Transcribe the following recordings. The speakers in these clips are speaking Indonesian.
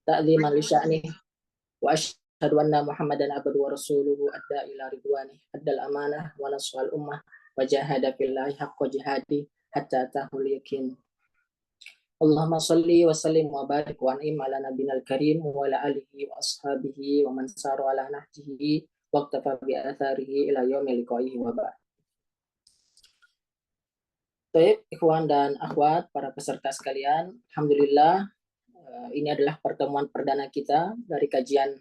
ta'ziman li sya'nih wa asyhadu anna Muhammadan abduhu wa rasuluhu adda ila ridwanih addal amanah wa nasfal ummah wa jahada fillahi haqqa jihadi hatta atahul yakin. Allahumma salli wa sallim wa barik wa an'im ala nabiyil karim wa ala alihi wa ashabihi wa man sara ala nahjihi wa iktafa bi atharihi ila yaumil liqa'ihi wa ba'd. Baik, ikhwan dan akhwat, para peserta sekalian, alhamdulillah ini adalah pertemuan perdana kita dari kajian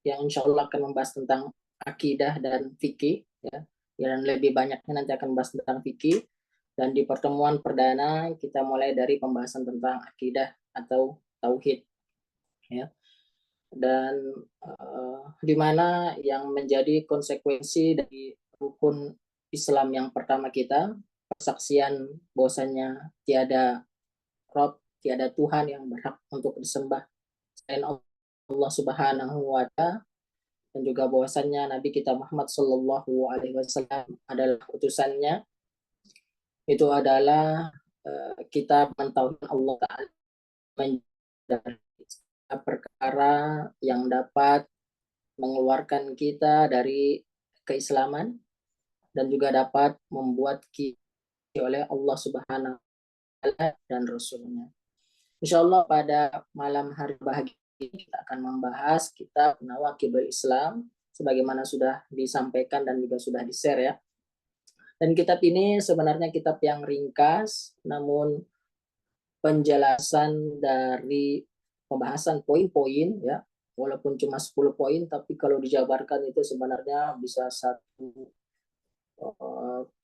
yang insya Allah akan membahas tentang akidah dan fikih, ya. Dan lebih banyaknya nanti akan membahas tentang fikih. Dan di pertemuan perdana kita mulai dari pembahasan tentang akidah atau tauhid, ya. Dan di mana yang menjadi konsekuensi dari rukun Islam yang pertama kita, persaksian bahwasanya tiada Rob, tiada Tuhan yang berhak untuk disembah selain Allah Subhanahu wa Ta'ala, dan juga bahwasannya Nabi kita Muhammad Sallallahu Alaihi Wasallam adalah utusannya. Itu adalah kita mentauhidkan Allah Ta'ala dari perkara yang dapat mengeluarkan kita dari keislaman dan juga dapat membuat kita oleh Allah Subhanahu wa Ta'ala dan Rasulnya. Insya Allah pada malam hari bahagia kita akan membahas kitab Nawaqidul Islam sebagaimana sudah disampaikan dan juga sudah di-share, ya. Dan kitab ini sebenarnya kitab yang ringkas, namun penjelasan dari pembahasan poin-poin, ya, walaupun cuma 10 poin, tapi kalau dijabarkan itu sebenarnya bisa satu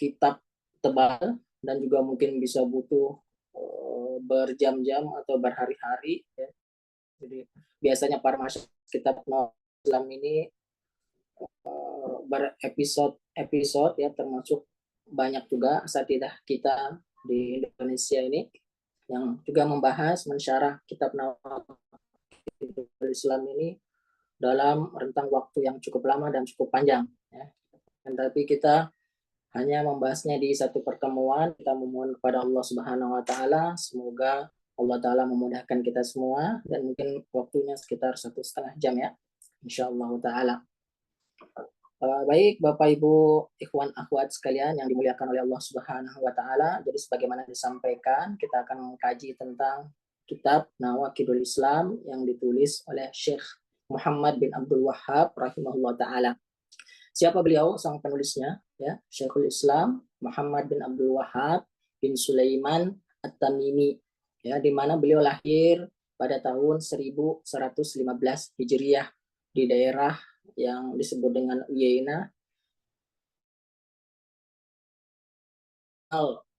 kitab tebal dan juga mungkin bisa butuh berjam-jam atau berhari-hari, ya. Jadi biasanya para masyarakat kitab Islam ini berepisode-episode, ya, termasuk banyak juga asatidzah kita di Indonesia ini yang juga membahas mensyarah kitab Nawaqidul Islam ini dalam rentang waktu yang cukup lama dan cukup panjang, ya. Dan tapi kita hanya membahasnya di satu pertemuan. Kita memohon kepada Allah Subhanahu wa Ta'ala, semoga Allah Ta'ala memudahkan kita semua, dan mungkin waktunya sekitar 1,5 jam, ya, insyaallah Ta'ala. Baik Bapak Ibu ikhwan akhwat sekalian yang dimuliakan oleh Allah Subhanahu wa Ta'ala. Jadi sebagaimana disampaikan, kita akan mengkaji tentang kitab Nawaqidul Islam yang ditulis oleh Syekh Muhammad bin Abdul Wahhab rahimahullah ta'ala. Siapa beliau sang penulisnya? Ya, Syekhul Islam Muhammad bin Abdul Wahhab bin Sulaiman At-Tamimi, ya, di mana beliau lahir pada tahun 1115 Hijriah di daerah yang disebut dengan Uyainah.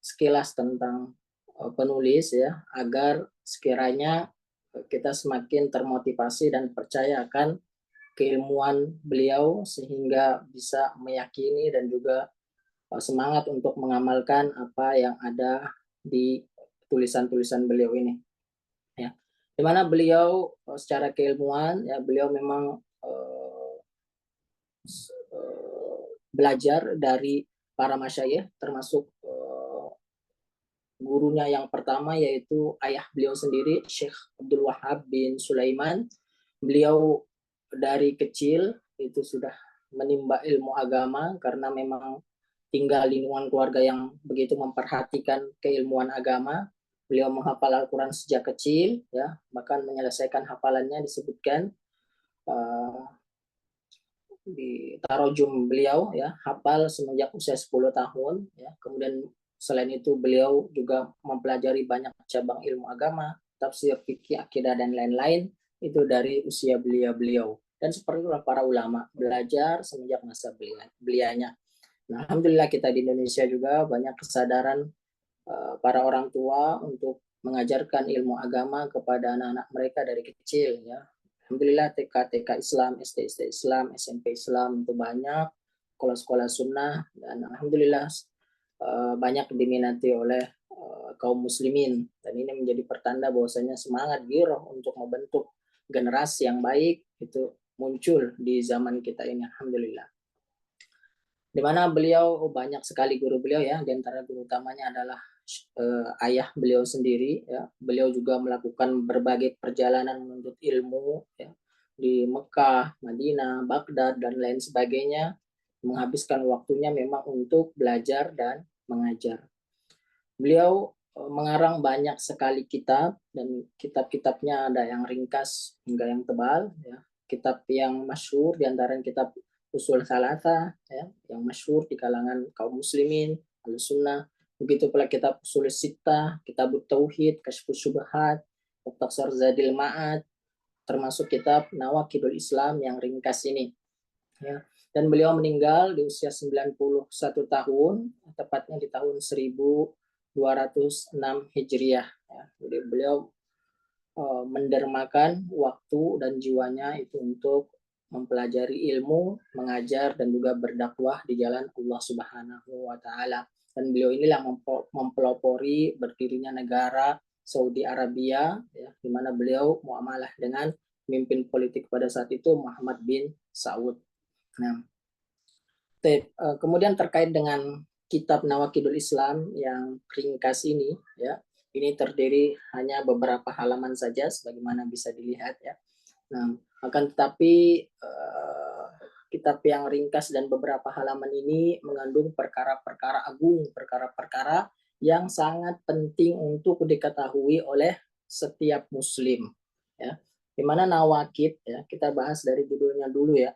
Sekilas tentang penulis, ya, agar sekiranya kita semakin termotivasi dan percaya akan keilmuan beliau sehingga bisa meyakini dan juga semangat untuk mengamalkan apa yang ada di tulisan-tulisan beliau ini, ya. Di mana beliau secara keilmuan, ya, beliau memang belajar dari para masyayikh, termasuk gurunya yang pertama yaitu ayah beliau sendiri, Syekh Abdul Wahhab bin Sulaiman. Beliau dari kecil itu sudah menimba ilmu agama karena memang tinggal lingkungan keluarga yang begitu memperhatikan keilmuan agama. Beliau menghafal Al-Quran sejak kecil, ya, bahkan menyelesaikan hafalannya disebutkan di tarojum beliau, ya, hafal semenjak usia 10 tahun, ya. Kemudian selain itu beliau juga mempelajari banyak cabang ilmu agama, tafsir, fikih, akidah dan lain-lain itu dari usia beliau. Dan seperti itulah para ulama belajar semenjak masa belianya. Nah, alhamdulillah kita di Indonesia juga banyak kesadaran para orang tua untuk mengajarkan ilmu agama kepada anak-anak mereka dari kecil, ya. Alhamdulillah TK Islam, SD Islam, SMP Islam itu banyak, sekolah-sekolah sunnah, dan alhamdulillah banyak diminati oleh kaum muslimin, dan ini menjadi pertanda bahwasanya semangat giroh untuk membentuk generasi yang baik itu muncul di zaman kita ini, alhamdulillah. Di mana beliau banyak sekali guru beliau, ya, di antara guru utamanya adalah ayah beliau sendiri, ya. Beliau juga melakukan berbagai perjalanan menuntut ilmu, ya, di Mekah, Madinah, Baghdad, dan lain sebagainya, menghabiskan waktunya memang untuk belajar dan mengajar. Beliau mengarang banyak sekali kitab, dan kitab-kitabnya ada yang ringkas hingga yang tebal, ya. Kitab yang masyhur diantara kitab Usul Salatah, ya, yang masyhur di kalangan kaum muslimin, Ahlussunnah. Begitu pula kitab Usul Sittah, Kitab Tauhid, Kasyfus Syubhat, Mukhtasar Zadil Ma'ad, termasuk kitab Nawaqidul Islam yang ringkas ini, ya. Dan beliau meninggal di usia 91 tahun, tepatnya di tahun 1206 Hijriah, ya. Jadi beliau mendermakan waktu dan jiwanya itu untuk mempelajari ilmu, mengajar, dan juga berdakwah di jalan Allah Subhanahu wa Ta'ala. Dan beliau inilah mempelopori berdirinya negara Saudi Arabia, ya, di mana beliau muamalah dengan pemimpin politik pada saat itu Muhammad bin Saud. Nah, kemudian terkait dengan kitab Nawaqidul Islam yang ringkas ini, ya, ini terdiri hanya beberapa halaman saja, sebagaimana bisa dilihat, ya. Nah, akan tetapi kitab yang ringkas dan beberapa halaman ini mengandung perkara-perkara agung, perkara-perkara yang sangat penting untuk diketahui oleh setiap Muslim, ya. Di mana nawakid, ya, kita bahas dari judulnya dulu, ya.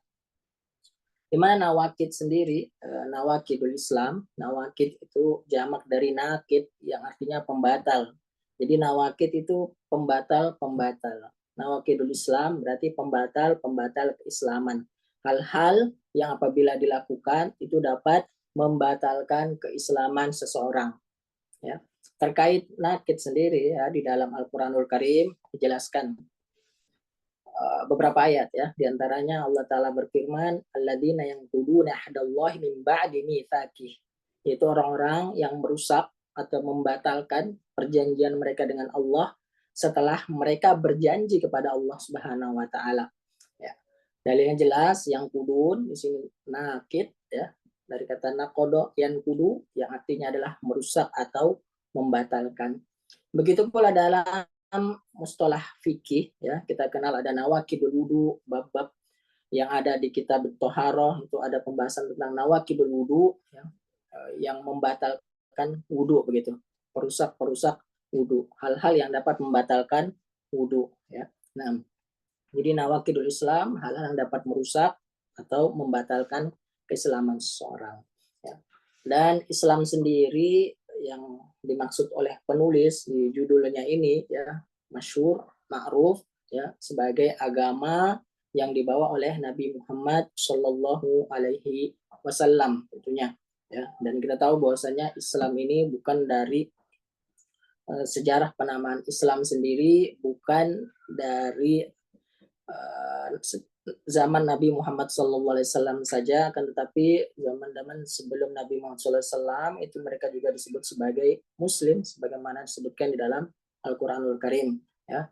Di mana nawakid sendiri, nawakidul Islam, nawakid itu jamak dari nakid yang artinya pembatal. Jadi nawakid itu pembatal-pembatal. Nawakidul Islam berarti pembatal-pembatal keislaman. Hal-hal yang apabila dilakukan itu dapat membatalkan keislaman seseorang, ya. Terkait nakid sendiri, ya, di dalam Al-Qur'anul Karim dijelaskan beberapa ayat, ya. Di antaranya Allah Ta'ala berfirman, alladzina yanquduna ahdallahi min ba'di mitsaqih, yaitu orang-orang yang merusak atau membatalkan perjanjian mereka dengan Allah setelah mereka berjanji kepada Allah Subhanahu wa Ta'ala, ya. Dalilnya jelas, yang kudun di sini nakid, ya, dari kata nakodo yang kudu yang artinya adalah merusak atau membatalkan. Begitu pula dalam mustalah fikih, ya, kita kenal ada nawaqidul wudu, bab-bab yang ada di kitab Thaharah itu ada pembahasan tentang nawaqidul wudu, ya, yang membatalkan wudu, begitu. Perusak-perusak wudu, hal-hal yang dapat membatalkan wudu, ya. Nah, jadi nawaqidul Islam, hal-hal yang dapat merusak atau membatalkan keislaman seseorang, ya. Dan Islam sendiri yang dimaksud oleh penulis di judulnya ini, ya, masyhur, ma'ruf, ya, sebagai agama yang dibawa oleh Nabi Muhammad Shallallahu Alaihi Wasallam tentunya, ya. Dan kita tahu bahwasanya Islam ini bukan dari sejarah penamaan Islam sendiri bukan dari zaman Nabi Muhammad SAW saja, akan tetapi zaman-zaman sebelum Nabi Muhammad SAW itu mereka juga disebut sebagai Muslim, sebagaimana disebutkan di dalam Al-Quranul Karim, ya.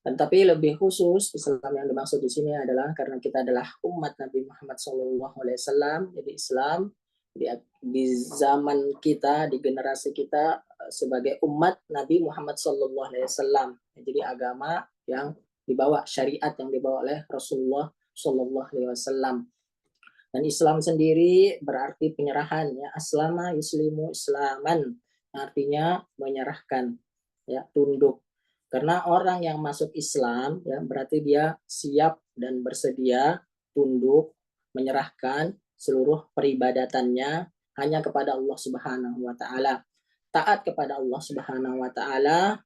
Dan tapi lebih khusus Islam yang dimaksud di sini adalah karena kita adalah umat Nabi Muhammad SAW, jadi Islam di zaman kita, di generasi kita sebagai umat Nabi Muhammad SAW, jadi agama yang dibawa, syariat yang dibawa oleh Rasulullah Shallallahu Alaihi Wasallam. Dan Islam sendiri berarti penyerahan, ya, aslama yuslimu islaman, artinya menyerahkan, ya, tunduk. Karena orang yang masuk Islam, ya, berarti dia siap dan bersedia tunduk, menyerahkan seluruh peribadatannya hanya kepada Allah Subhanahu wa Ta'ala. Taat kepada Allah Subhanahu wa Ta'ala,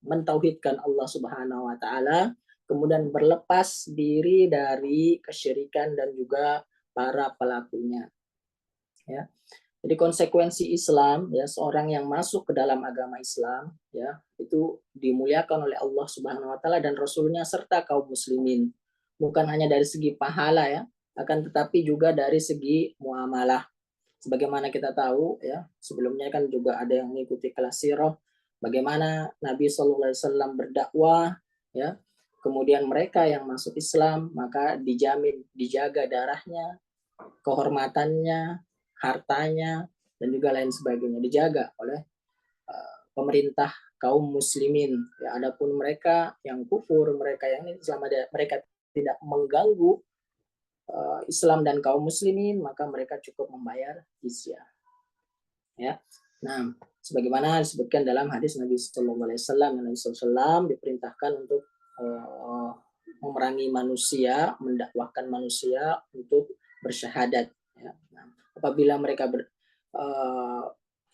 mentauhidkan Allah Subhanahu wa Ta'ala, kemudian berlepas diri dari kesyirikan dan juga para pelakunya, ya. Jadi konsekuensi Islam, ya, seorang yang masuk ke dalam agama Islam, ya, itu dimuliakan oleh Allah Subhanahu wa Ta'ala dan Rasulnya serta kaum muslimin, bukan hanya dari segi pahala, ya, akan tetapi juga dari segi muamalah. Sebagaimana kita tahu, ya, sebelumnya kan juga ada yang mengikuti kelas sirah bagaimana Nabi SAW berdakwah, ya. Kemudian mereka yang masuk Islam maka dijamin dijaga darahnya, kehormatannya, hartanya, dan juga lain sebagainya dijaga oleh pemerintah kaum muslimin. Ya, adapun mereka yang kufur, mereka yang ini, selama mereka tidak mengganggu Islam dan kaum muslimin, maka mereka cukup membayar jizyah. Ya. Nah, sebagaimana disebutkan dalam hadis Nabi Sallallahu Alaihi Wasallam, Nabi SAW diperintahkan untuk memerangi manusia, mendakwahkan manusia untuk bersyahadat. Ya. Nah, apabila mereka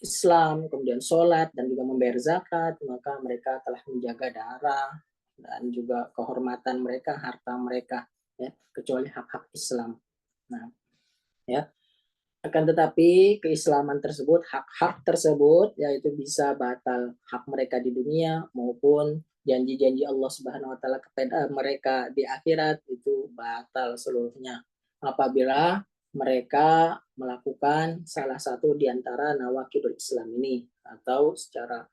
Islam, kemudian sholat dan juga membayar zakat, maka mereka telah menjaga darah dan juga kehormatan mereka, harta mereka, ya, kecuali hak-hak Islam. Nah, ya. Akan tetapi keislaman tersebut, hak-hak tersebut, yaitu bisa batal hak mereka di dunia maupun janji-janji Allah Subhanahu wa taala kepada mereka di akhirat itu batal seluruhnya apabila mereka melakukan salah satu di antara nawaqidul Islam ini, atau secara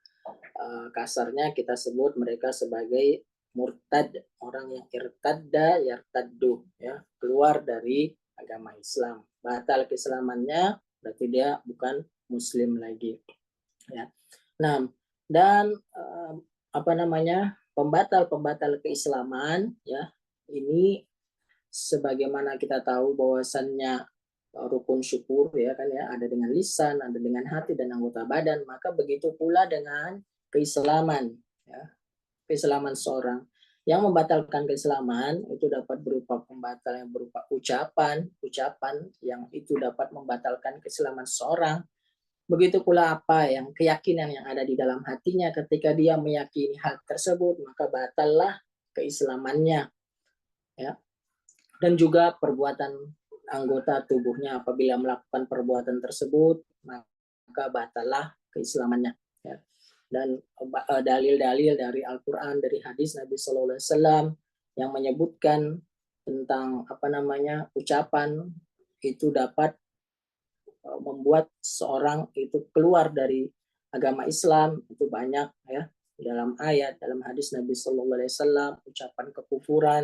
kasarnya kita sebut mereka sebagai murtad, orang yang irtadda yartaddu, ya, keluar dari agama Islam, batal keislamannya, berarti dia bukan muslim lagi, ya. Nah, dan pembatal keislaman, ya, ini sebagaimana kita tahu bahwasannya rukun syukur, ya kan, ya, ada dengan lisan, ada dengan hati dan anggota badan, maka begitu pula dengan keislaman, ya, keislaman seorang. Yang membatalkan keislaman itu dapat berupa pembatal yang berupa ucapan yang itu dapat membatalkan keislaman seorang. Begitu pula apa yang keyakinan yang ada di dalam hatinya, ketika dia meyakini hal tersebut, maka batallah keislamannya, ya. Dan juga perbuatan anggota tubuhnya, apabila melakukan perbuatan tersebut, maka batallah keislamannya, ya. Dan dalil-dalil dari Al-Quran, dari hadis Nabi Sallallahu Alaihi Wasallam yang menyebutkan tentang ucapan itu dapat membuat seorang itu keluar dari agama Islam itu banyak, ya, dalam ayat, dalam hadis Nabi Sallallahu Alaihi Wasallam, ucapan kekufuran,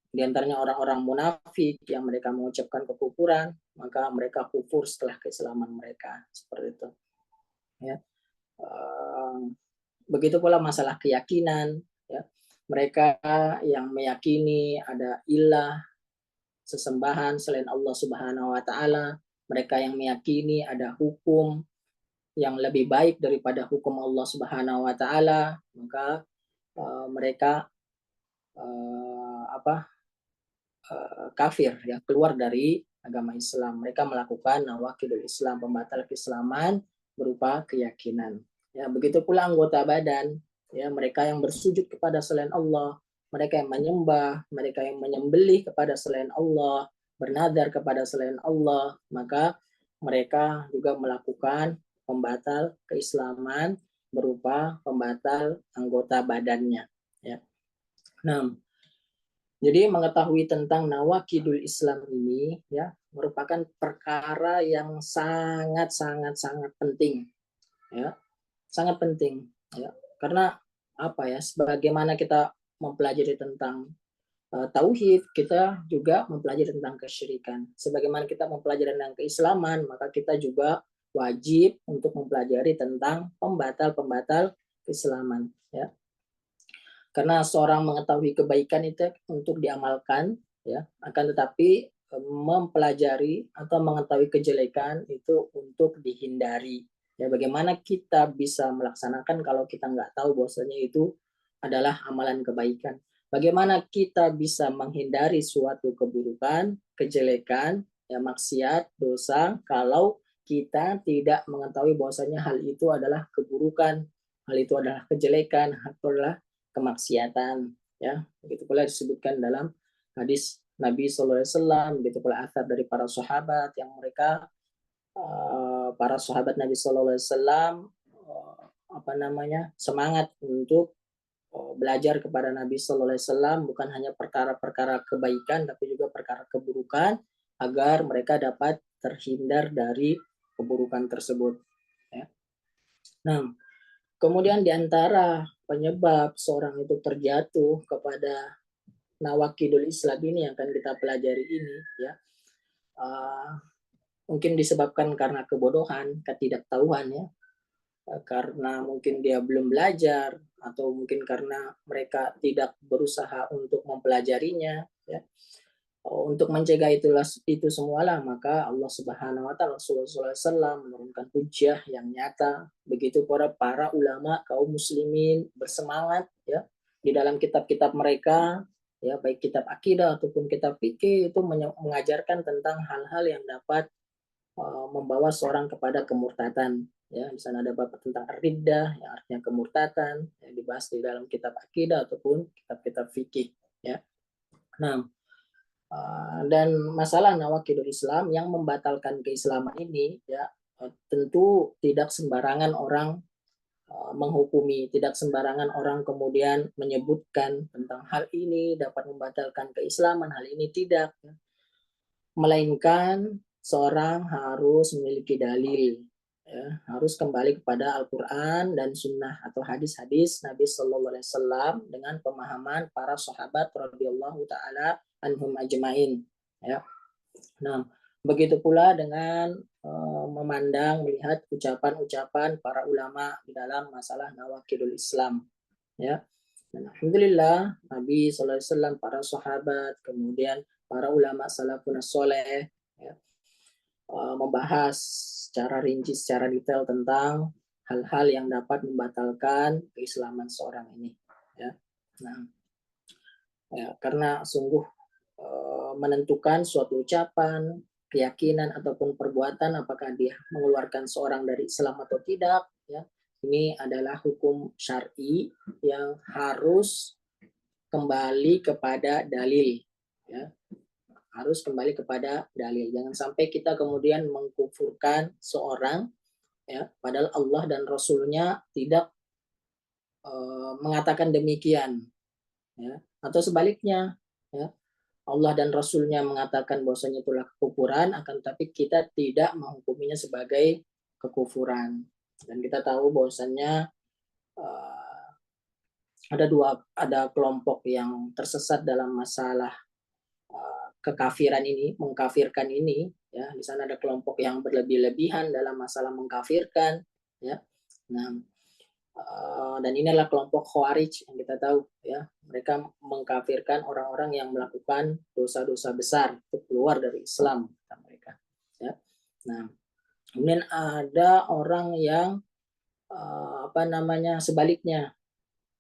di antaranya orang-orang munafik yang mereka mengucapkan kekufuran, maka mereka kufur setelah keislaman mereka, seperti itu, ya. Begitu pula masalah keyakinan, ya. Mereka yang meyakini ada ilah, sesembahan selain Allah Subhanahu wa taala, mereka yang meyakini ada hukum yang lebih baik daripada hukum Allah Subhanahu wa taala, maka mereka kafir, ya, keluar dari agama Islam. Mereka melakukan nawaqidul Islam, pembatal keislaman berupa keyakinan. Ya, begitu pula anggota badan, ya, mereka yang bersujud kepada selain Allah, mereka yang menyembah, mereka yang menyembelih kepada selain Allah, bernadar kepada selain Allah, maka mereka juga melakukan pembatal keislaman berupa pembatal anggota badannya, ya. Nah, jadi mengetahui tentang nawaqidul Islam ini, ya, merupakan perkara yang sangat penting, ya, sangat penting, ya. Karena apa, ya, sebagaimana kita mempelajari tentang tauhid, kita juga mempelajari tentang kesyirikan. Sebagaimana kita mempelajari tentang keislaman, maka kita juga wajib untuk mempelajari tentang pembatal keislaman, ya. Karena seorang mengetahui kebaikan itu untuk diamalkan, ya, akan tetapi mempelajari atau mengetahui kejelekan itu untuk dihindari. Ya, bagaimana kita bisa melaksanakan kalau kita nggak tahu bahwasanya itu adalah amalan kebaikan? Bagaimana kita bisa menghindari suatu keburukan, kejelekan, ya, maksiat, dosa, kalau kita tidak mengetahui bahwasanya hal itu adalah keburukan, hal itu adalah kejelekan, hal itu adalah kemaksiatan, ya. Begitu pula disebutkan dalam hadis Nabi Sallallahu Alaihi Wasallam, begitu pula asar dari para sahabat yang mereka para sahabat Nabi Sallallahu Alaihi Wasallam semangat untuk belajar kepada Nabi Sallallahu Alaihi Wasallam, bukan hanya perkara-perkara kebaikan tapi juga perkara keburukan, agar mereka dapat terhindar dari keburukan tersebut, ya. Nah, kemudian di antara penyebab seorang itu terjatuh kepada nawaqidul Islam ini yang akan kita pelajari ini, ya, mungkin disebabkan karena kebodohan, ketidaktahuan, ya. karena mungkin dia belum belajar atau mungkin karena mereka tidak berusaha untuk mempelajarinya, ya. Untuk mencegah itu semualah maka Allah Subhanahu wa taala, Rasulullah SAW menurunkan hujjah yang nyata. Begitu para ulama kaum muslimin bersemangat, ya, di dalam kitab-kitab mereka, ya, baik kitab akidah ataupun kitab fikih itu mengajarkan tentang hal-hal yang dapat membawa seorang kepada kemurtatan, ya. Di sana ada bab tentang riddah yang artinya kemurtatan yang dibahas di dalam kitab akidah ataupun kitab-kitab fikih, ya. Nah, dan masalah nawakidul Islam yang membatalkan keislaman ini, ya, tentu tidak sembarangan orang menghukumi, tidak sembarangan orang kemudian menyebutkan tentang hal ini dapat membatalkan keislaman, hal ini tidak, ya. Melainkan seorang harus memiliki dalil, ya, harus kembali kepada Al-Quran dan Sunnah atau hadis-hadis Nabi Shallallahu Alaihi Wasallam dengan pemahaman para sahabat radhiyallahu taala anhum ajmain, ya. Nah, begitu pula dengan memandang, melihat ucapan-ucapan para ulama di dalam masalah nawakidul Islam, ya. Dan alhamdulillah Nabi Shallallahu Alaihi Wasallam, para sahabat, kemudian para ulama salafun soleh, ya, membahas secara rinci, secara detail tentang hal-hal yang dapat membatalkan keislaman seorang ini, ya. Nah, ya, karena sungguh menentukan suatu ucapan, keyakinan ataupun perbuatan apakah dia mengeluarkan seorang dari Islam atau tidak, ya, ini adalah hukum syar'i yang harus kembali kepada dalil, ya, harus kembali kepada dalil. Jangan sampai kita kemudian mengkufurkan seorang, ya, padahal Allah dan Rasulnya tidak mengatakan demikian, ya, atau sebaliknya, ya, Allah dan Rasulnya mengatakan bahwasanya itulah kekufuran, akan tetapi kita tidak menghukuminya sebagai kekufuran. Dan kita tahu bahwasanya uh, ada kelompok yang tersesat dalam masalah kekafiran ini, mengkafirkan ini, ya. Di sana ada kelompok yang berlebih-lebihan dalam masalah mengkafirkan, ya. Nah, dan ini adalah kelompok Khawarij yang kita tahu, ya. Mereka mengkafirkan orang-orang yang melakukan dosa-dosa besar untuk keluar dari Islam, kata mereka, ya. Nah, kemudian ada orang yang sebaliknya,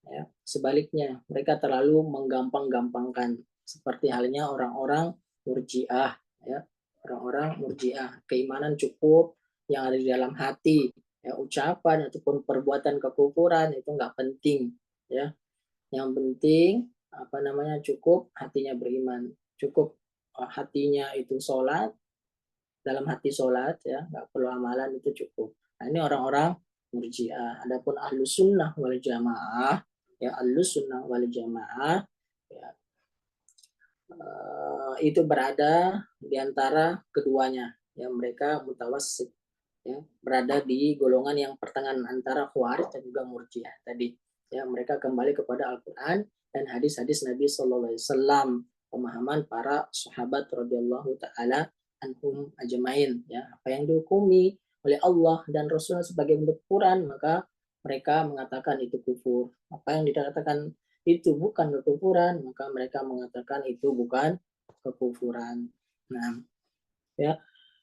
ya, sebaliknya mereka terlalu menggampang-gampangkan seperti halnya orang-orang Murji'ah, ya. Orang-orang Murji'ah, keimanan cukup yang ada di dalam hati, ya, ucapan ataupun perbuatan kekufuran itu nggak penting, ya. Yang penting cukup hatinya beriman, cukup hatinya itu sholat, dalam hati sholat, ya, nggak perlu amalan, itu cukup. Nah, ini orang-orang Murji'ah. Adapun Ahlus Sunnah wal Jamaah, ya, Ahlus Sunnah wal Jamaah, ya, itu berada di antara keduanya, ya, mereka mutawassit, ya, berada di golongan yang pertengahan antara Khawarij dan juga Murji'ah tadi, ya. Mereka kembali kepada Al-Quran dan hadis-hadis Nabi Sallallahu Alaihi Wasallam, pemahaman para sahabat radhiyallahu taala anhum ajmain, ya. Apa yang dihukumi oleh Allah dan Rasulnya sebagai bentuk Quran, maka mereka mengatakan itu kufur. Apa yang dikatakan itu bukan kekufuran, maka mereka mengatakan itu bukan kekufuran. Nah, ya,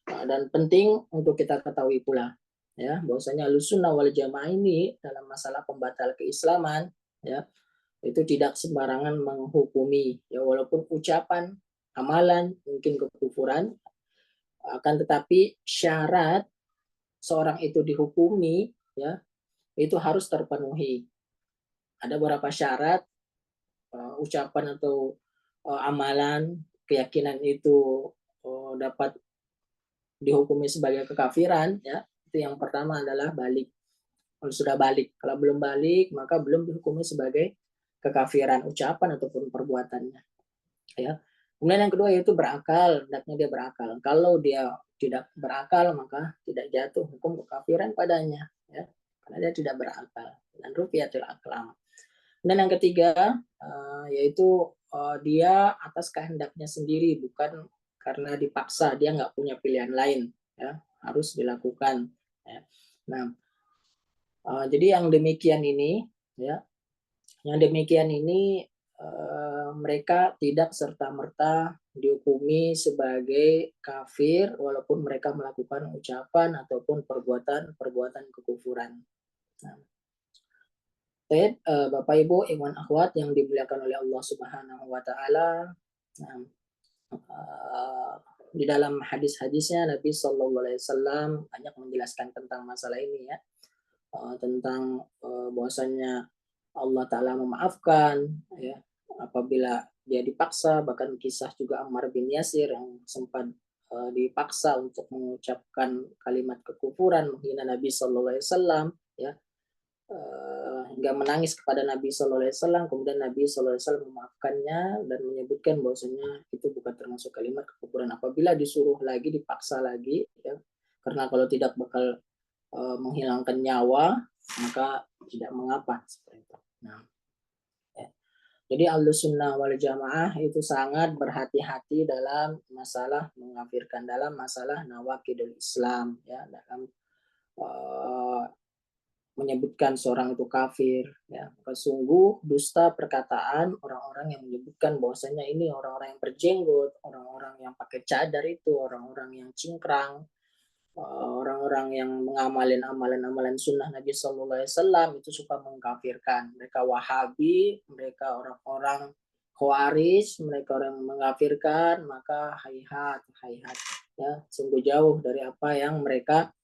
dan penting untuk kita ketahui pula, ya, bahwasanya Ahlussunnah wal Jamaah ini dalam masalah pembatal keislaman, ya, itu tidak sembarangan menghukumi, ya, walaupun ucapan, amalan mungkin kekufuran, akan tetapi syarat seorang itu dihukumi, ya, itu harus terpenuhi. Ada beberapa syarat ucapan atau amalan, keyakinan itu dapat dihukumi sebagai kekafiran, ya. Itu yang pertama adalah balik. Kalau sudah balik, kalau belum balik maka belum dihukumi sebagai kekafiran ucapan ataupun perbuatannya, ya. Kemudian yang kedua yaitu berakal, hendaknya dia berakal. Kalau dia tidak berakal maka tidak jatuh hukum kekafiran padanya, ya, karena dia tidak berakal. Dan rufiatul aklam. Dan yang ketiga yaitu dia atas kehendaknya sendiri, bukan karena dipaksa, dia nggak punya pilihan lain, ya, harus dilakukan, ya. Nah, Jadi yang demikian ini, ya, yang demikian ini mereka tidak serta-merta dihukumi sebagai kafir walaupun mereka melakukan ucapan ataupun perbuatan kekufuran. Nah, Bapak Ibu, ikhwan akhwat yang dimuliakan oleh Allah Subhanahu wa taala. Nah, di dalam hadis-hadisnya Nabi Shallallahu alaihi wasallam banyak menjelaskan tentang masalah ini, ya. Tentang bahwasannya Allah Ta'ala memaafkan, ya, apabila dia dipaksa. Bahkan kisah juga Ammar bin Yasir yang sempat dipaksa untuk mengucapkan kalimat kekufuran menghina Nabi Shallallahu Alaihi Wasallam, ya, hingga menangis kepada Nabi Shallallahu Alaihi Wasallam. Kemudian Nabi Shallallahu Alaihi Wasallam memaafkannya dan menyebutkan bahwasanya itu bukan termasuk kalimat kekufuran. Apabila disuruh lagi, dipaksa lagi, ya, karena kalau tidak bakal menghilangkan nyawa, maka tidak mengapa seperti itu. Nah, ya. Jadi Ahlussunnah wal Jamaah itu sangat berhati-hati dalam masalah mengkafirkan, dalam masalah nawaqidul Islam, ya, dalam uh, menyebutkan seorang itu kafir, ya. Sungguh dusta perkataan orang-orang yang menyebutkan bahwasanya ini orang-orang yang berjenggot, orang-orang yang pakai cadar itu, orang-orang yang cingkrang, orang-orang yang mengamalin amalan-amalan sunnah Nabi Shallallahu Alaihi Wasallam itu suka mengkafirkan. Mereka Wahabi, mereka orang-orang Khawarij, mereka orang yang mengkafirkan, maka hayhat, hayhat, ya, sungguh jauh dari apa yang mereka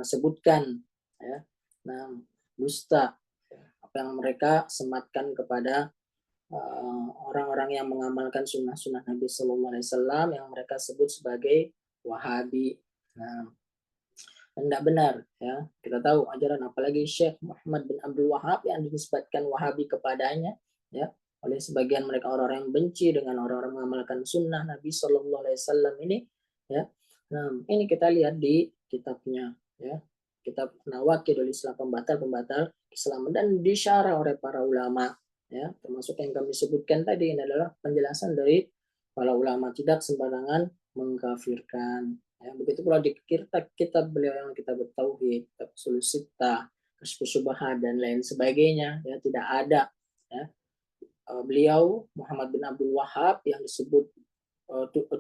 sebutkan, ya. Nah, dusta, ya, apa yang mereka sematkan kepada orang-orang yang mengamalkan sunnah-sunnah Nabi Shallallahu Alaihi Wasallam yang mereka sebut sebagai Wahabi. Nah, tidak benar, ya. Kita tahu ajaran apalagi Syekh Muhammad bin Abdul Wahab yang dinisbatkan Wahabi kepadanya, ya, oleh sebagian mereka orang-orang yang benci dengan orang-orang mengamalkan sunnah Nabi Shallallahu Alaihi Wasallam ini, ya. Nah, ini kita lihat di kitabnya, ya, kitab Nawaqidul Islam, pembatal-pembatal Islam, dan disyarah oleh para ulama, ya, termasuk yang kami sebutkan tadi. Ini adalah penjelasan dari para ulama, tidak sembarangan mengkafirkan. Ya, begitu pula di kitab beliau yang kita bertauhid, kitab Sulusita, Kasyfus Syubhat dan lain sebagainya, ya, tidak ada, ya, beliau Muhammad bin Abdul Wahab yang disebut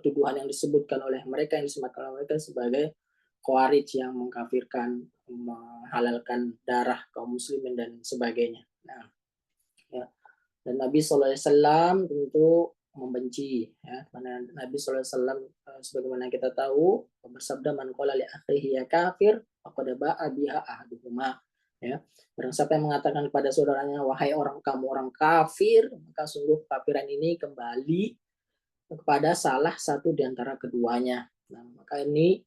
tuduhan yang disebutkan oleh mereka, yang disematkan oleh mereka sebagai Khawarij yang mengkafirkan, menghalalkan darah kaum muslimin dan sebagainya. Nah, ya. Dan Nabi SAW tentu membenci, ya. Karena Nabi SAW sebagaimana kita tahu bersabda, man qala li akhihi ya kafir faqad ba'a biha ahaduhuma, ya. Barang siapa yang mengatakan kepada saudaranya wahai orang, kamu orang kafir, maka sungguh kafiran ini kembali kepada salah satu di antara keduanya. Nah, maka ini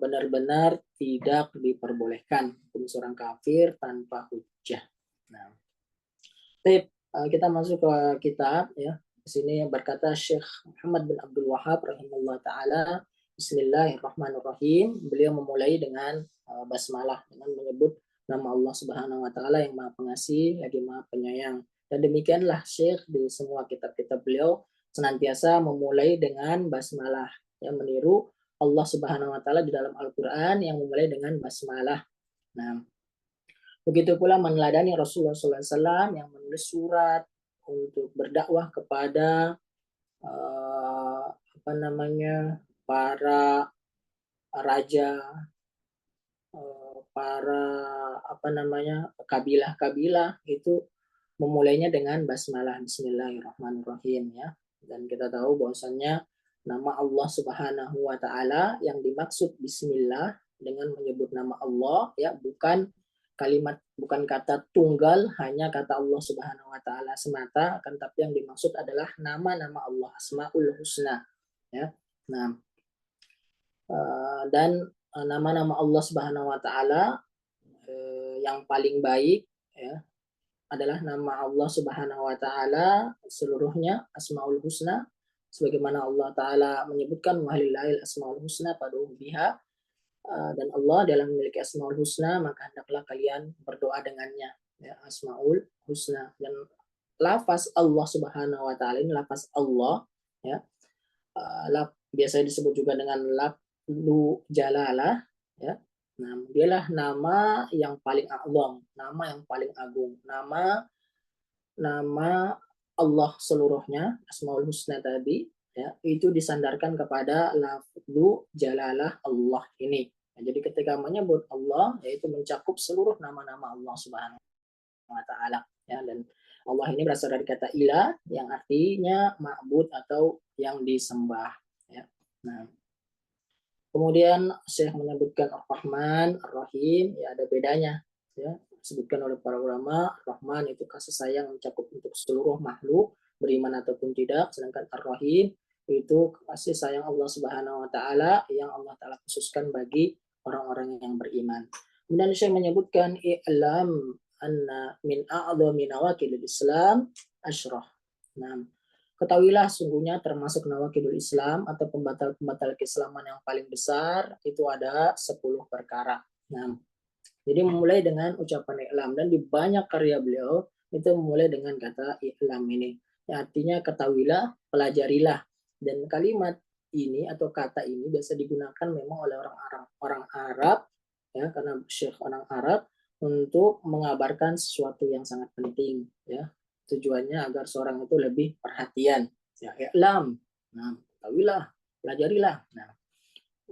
benar-benar tidak diperbolehkan hukum seorang kafir tanpa hujjah. Nah, kita masuk ke kitab, ya. Di sini berkata Syekh Muhammad bin Abdul Wahab rahimahullah taala, Bismillahirrahmanirrahim. Beliau memulai dengan basmalah, dengan menyebut nama Allah Subhanahu wa taala yang Maha Pengasih lagi Maha Penyayang. Dan demikianlah Syekh di semua kitab-kitab beliau senantiasa memulai dengan basmalah, yang meniru Allah Subhanahu wa taala di dalam Al-Qur'an yang memulai dengan basmalah. Nah, begitu pula meneladani Rasulullah SAW yang menulis surat untuk berdakwah kepada apa namanya, para raja, para apa namanya, kabilah-kabilah itu memulainya dengan basmalah, Bismillahirrahmanirrahim, ya. Dan kita tahu bahwasannya nama Allah Subhanahu wa taala yang dimaksud bismillah dengan menyebut nama Allah, ya, bukan kalimat, bukan kata tunggal hanya kata Allah Subhanahu wa taala semata, akan tapi yang dimaksud adalah nama-nama Allah, Asmaul Husna, ya. Nah, dan nama-nama Allah Subhanahu wa taala yang paling baik, ya, adalah nama Allah Subhanahu wa taala seluruhnya Asmaul Husna, sebagaimana Allah taala menyebutkan walillahil asmaul husna fad'uhu biha, dan Allah dalam memiliki Asmaul Husna maka hendaklah kalian berdoa dengannya, ya, Asmaul Husna. Dan lafaz Allah Subhanahu wa taala ini lafaz Allah, ya, biasa disebut juga dengan lafzu jalalah, ya, Nah, dialah nama yang paling a'zam, nama yang paling agung, nama nama Allah seluruhnya, Asmaul Husna tadi, ya, itu disandarkan kepada lafzu jalalah Allah ini. Nah, jadi ketika menyebut Allah, yaitu mencakup seluruh nama-nama Allah Subhanahu wa taala, ya, dan Allah ini berasal dari kata ilah yang artinya ma'bud atau yang disembah, ya. Nah, kemudian Syekh menyebutkan Ar-Rahman, Ar-Rahim, ya ada bedanya, ya. Disebutkan oleh para ulama, Rahman itu kasih sayang mencakup untuk seluruh makhluk, beriman ataupun tidak, sedangkan Ar-Rahim itu kasih sayang Allah Subhanahu wa taala yang Allah taala khususkan bagi orang-orang yang beriman. Kemudian Syekh menyebutkan i'lam anna min a'dhami nawaqidil Islam asyrah. Nah, ketahuilah sungguhnya termasuk nawakidul Islam atau pembatal-pembatal keislaman yang paling besar itu ada 10 perkara. Nah, jadi memulai dengan ucapan i'lam dan di banyak karya beliau itu memulai dengan kata i'lam ini. Ya, artinya ketahuilah, pelajarilah. Dan kalimat ini atau kata ini biasa digunakan memang oleh orang Arab, ya, karena Syekh orang Arab untuk mengabarkan sesuatu yang sangat penting, ya. Tujuannya agar seorang itu lebih perhatian. Ya, i'lam. Nah, ketahuilah, pelajarilah. Nah,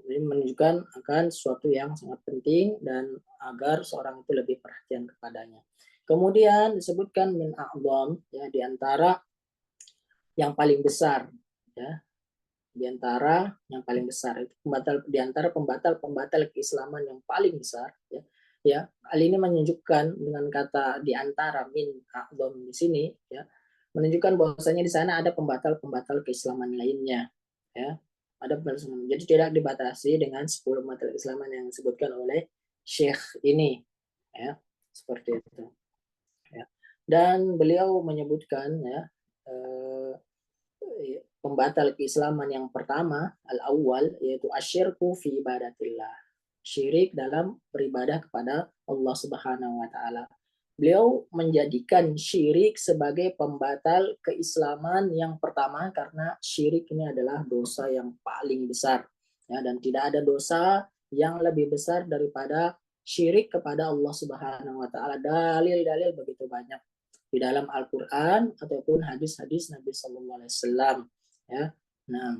ini menunjukkan akan sesuatu yang sangat penting dan agar seorang itu lebih perhatian kepadanya. Kemudian disebutkan min a'zam, ya, di antara yang paling besar, ya, di antara yang paling besar itu pembatal, di antara pembatal-pembatal keislaman yang paling besar, ya. Ya, hal ini menunjukkan dengan kata di antara min a'zam di sini, ya, menunjukkan bahwasanya di sana ada pembatal-pembatal keislaman lainnya, ya. Ada pembatal. Jadi tidak dibatasi dengan 10 pembatal keislaman yang disebutkan oleh Syekh ini, ya. Seperti itu, ya. Dan beliau menyebutkan, ya, eh, pembatal keislaman yang pertama, al-awwal, yaitu asyirku fi ibadatillah. Syirik dalam beribadah kepada Allah Subhanahu wa taala. Beliau menjadikan syirik sebagai pembatal keislaman yang pertama karena syirik ini adalah dosa yang paling besar. Ya, dan tidak ada dosa yang lebih besar daripada syirik kepada Allah Subhanahu wa taala. Dalil-dalil begitu banyak di dalam Al-Qur'an ataupun hadis-hadis Nabi sallallahu alaihi wasallam, ya. Nah,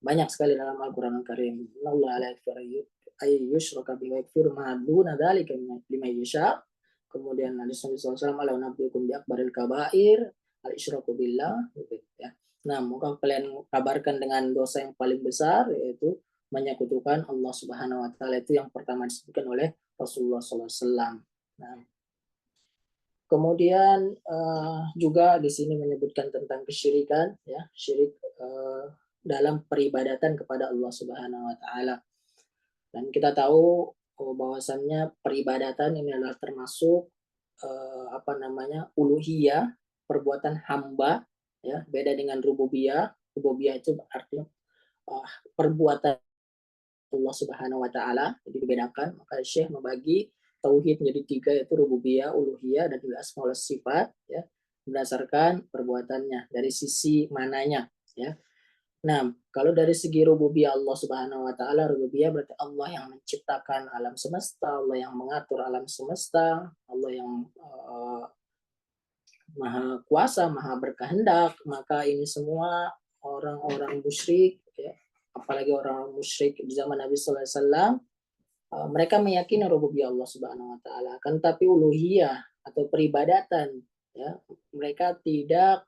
banyak sekali dalam Al-Qur'an Al-Karim. Allah la yaghfiru ay yushraka bihi wa yaghfiru ma duna dzalika liman yasha. Kemudian Nabi sallallahu alaihi wasallam ala nabiyukum bi akbaril kabair al isyraku billah, gitu, ya. Nah, moga kalian kabarkan dengan dosa yang paling besar, yaitu menyekutukan Allah Subhanahu wa taala. Itu yang pertama disebutkan oleh Rasulullah sallallahu alaihi wasallam. Nah, kemudian juga di sini menyebutkan tentang kesyirikan, ya, syirik dalam peribadatan kepada Allah Subhanahu wa taala. Dan kita tahu bahwasannya peribadatan ini adalah termasuk apa namanya? Uluhiyah, perbuatan hamba, ya, beda dengan rububiyah. Rububiyah itu artinya perbuatan Allah Subhanahu wa taala, jadi dibedakan. Maka Syekh membagi tauhid menjadi tiga, yaitu rububiyah, uluhiyah, dan juga asmaul sifat, ya, berdasarkan perbuatannya dari sisi mananya, ya. Nah, kalau dari segi rububiyah Allah Subhanahu wa taala, rububiyah berarti Allah yang menciptakan alam semesta, Allah yang mengatur alam semesta, Allah yang maha kuasa, maha berkehendak. Maka ini semua orang-orang musyrik, ya, apalagi orang musyrik di zaman Nabi sallallahu alaihi wasallam, mereka meyakini rububiyah Allah Subhanahu wa taala. Kan tapi uluhiyah atau peribadatan, ya, mereka tidak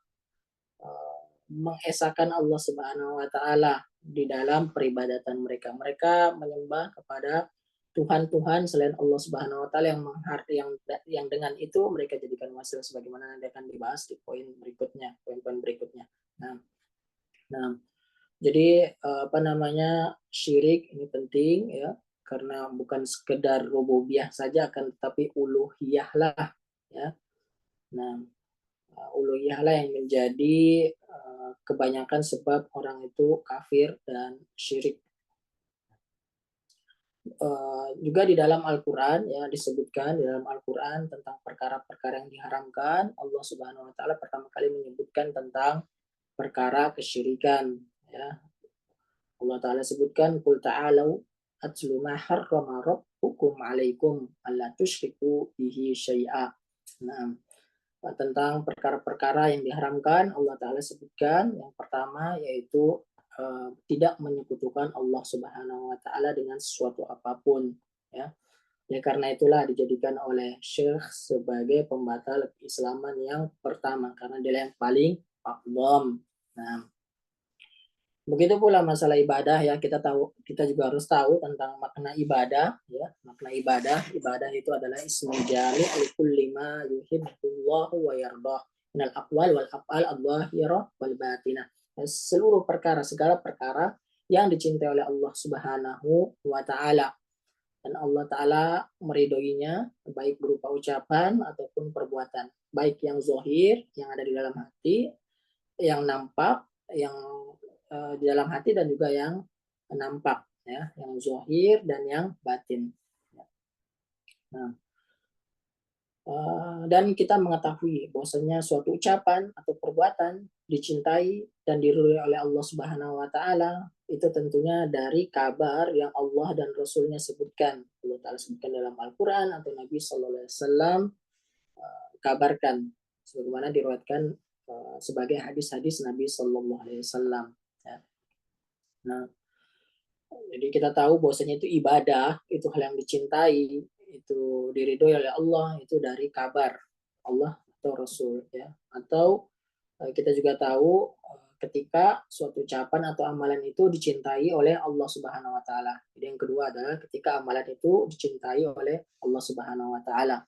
mengesahkan Allah Subhanahu wa taala di dalam peribadatan mereka. Mereka menyembah kepada Tuhan-Tuhan selain Allah Subhanahu wa taala yang dengan itu mereka jadikan wasilah, sebagaimana nanti akan dibahas di poin berikutnya, poin-poin berikutnya. Nah, nah, jadi apa namanya, syirik ini penting, ya, karena bukan sekedar rububiyah saja, akan tetapi uluhiyah lah, ya. Nah, uluhiyah lah yang menjadi kebanyakan sebab orang itu kafir dan syirik. Juga di dalam Al-Quran, ya, disebutkan di dalam Al-Quran tentang perkara-perkara yang diharamkan. Allah Subhanahu Wa Taala pertama kali menyebutkan tentang perkara kesyirikan, ya. Allah Taala sebutkan, "Qul ta'alu atlu ma harrama rabbukum alaikum alla tusyriku bihi syai'a. Nah, tentang perkara-perkara yang diharamkan Allah Ta'ala sebutkan. Yang pertama yaitu tidak menyekutukan Allah Subhanahu wa Ta'ala dengan sesuatu apapun, ya. Karena itulah dijadikan oleh Syekh sebagai pembatal keislaman yang pertama karena dia yang paling a'zam. Nah, begitu pula masalah ibadah, ya, kita juga harus tahu tentang makna ibadah, ya. Makna ibadah itu adalah ismul jami' li kulli ma yuhibbullahu wa yardah minal aqwal wal af'al adh-dhahirah wal batinah. Seluruh perkara, segala perkara yang dicintai oleh Allah Subhanahu wa Ta'ala, dan Allah Ta'ala meridhoinya baik berupa ucapan ataupun perbuatan, baik yang zohir yang ada di dalam hati, yang nampak, yang di dalam hati, dan juga yang nampak, ya, yang zohir dan yang batin. Nah, dan kita mengetahui bahwasanya suatu ucapan atau perbuatan dicintai dan diridhoi oleh Allah Subhanahu wa Ta'ala itu tentunya dari kabar yang Allah dan Rasulnya sebutkan. Allah Ta'ala sebutkan dalam Al-Quran atau Nabi Sallallahu Alaihi Wasallam kabarkan, sebagaimana diriwayatkan sebagai hadis-hadis Nabi Sallallahu Alaihi Wasallam. Ya. Nah, jadi kita tahu bahwasanya itu ibadah, itu hal yang dicintai, itu diridhoi oleh Allah, itu dari kabar Allah atau Rasul, ya. Atau kita juga tahu ketika suatu ucapan atau amalan itu dicintai oleh Allah Subhanahu wa Ta'ala. Jadi yang kedua adalah ketika amalan itu dicintai oleh Allah Subhanahu wa Ta'ala.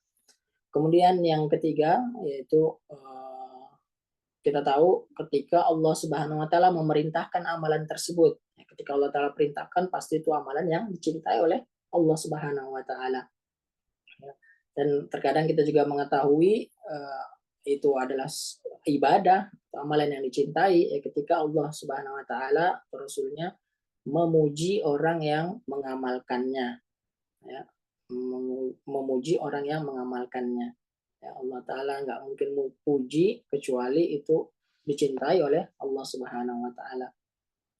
Kemudian yang ketiga yaitu kita tahu ketika Allah Subhanahu wa Ta'ala memerintahkan amalan tersebut. Ketika Allah Ta'ala perintahkan, pasti itu amalan yang dicintai oleh Allah Subhanahu wa Ta'ala. Dan terkadang kita juga mengetahui itu adalah ibadah, amalan yang dicintai, ketika Allah Subhanahu wa Ta'ala Rasulnya memuji orang yang mengamalkannya, ya. Memuji orang yang mengamalkannya, ya. Allah Ta'ala nggak mungkin memuji kecuali itu dicintai oleh Allah Subhanahu wa Ta'ala,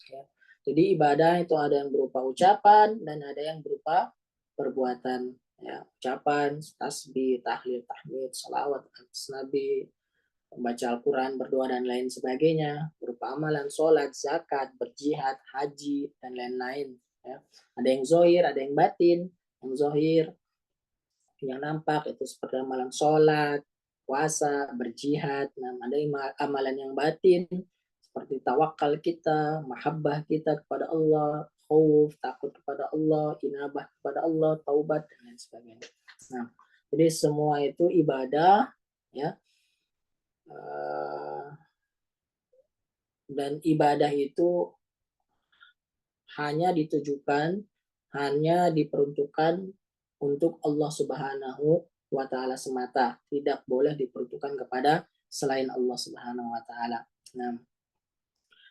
ya. Jadi ibadah itu ada yang berupa ucapan dan ada yang berupa perbuatan, ya. Ucapan, tasbih, tahlil, tahmid, salawat atas Nabi, membaca Al-Quran, berdoa, dan lain sebagainya, berupa amalan sholat, zakat, berjihad, haji, dan lain-lain, ya. Ada yang zohir, ada yang batin. Yang zohir, yang nampak, itu seperti amalan sholat, puasa, berjihad. Nah, ada amalan yang batin, seperti tawakal kita, mahabbah kita kepada Allah, khauf, takut kepada Allah, inabah kepada Allah, taubat, dan lain sebagainya. Nah, jadi semua itu ibadah, ya. Dan ibadah itu hanya ditujukan, hanya diperuntukkan untuk Allah Subhanahu wa Ta'ala semata, tidak boleh diperuntukkan kepada selain Allah Subhanahu wa Ta'ala. Nah,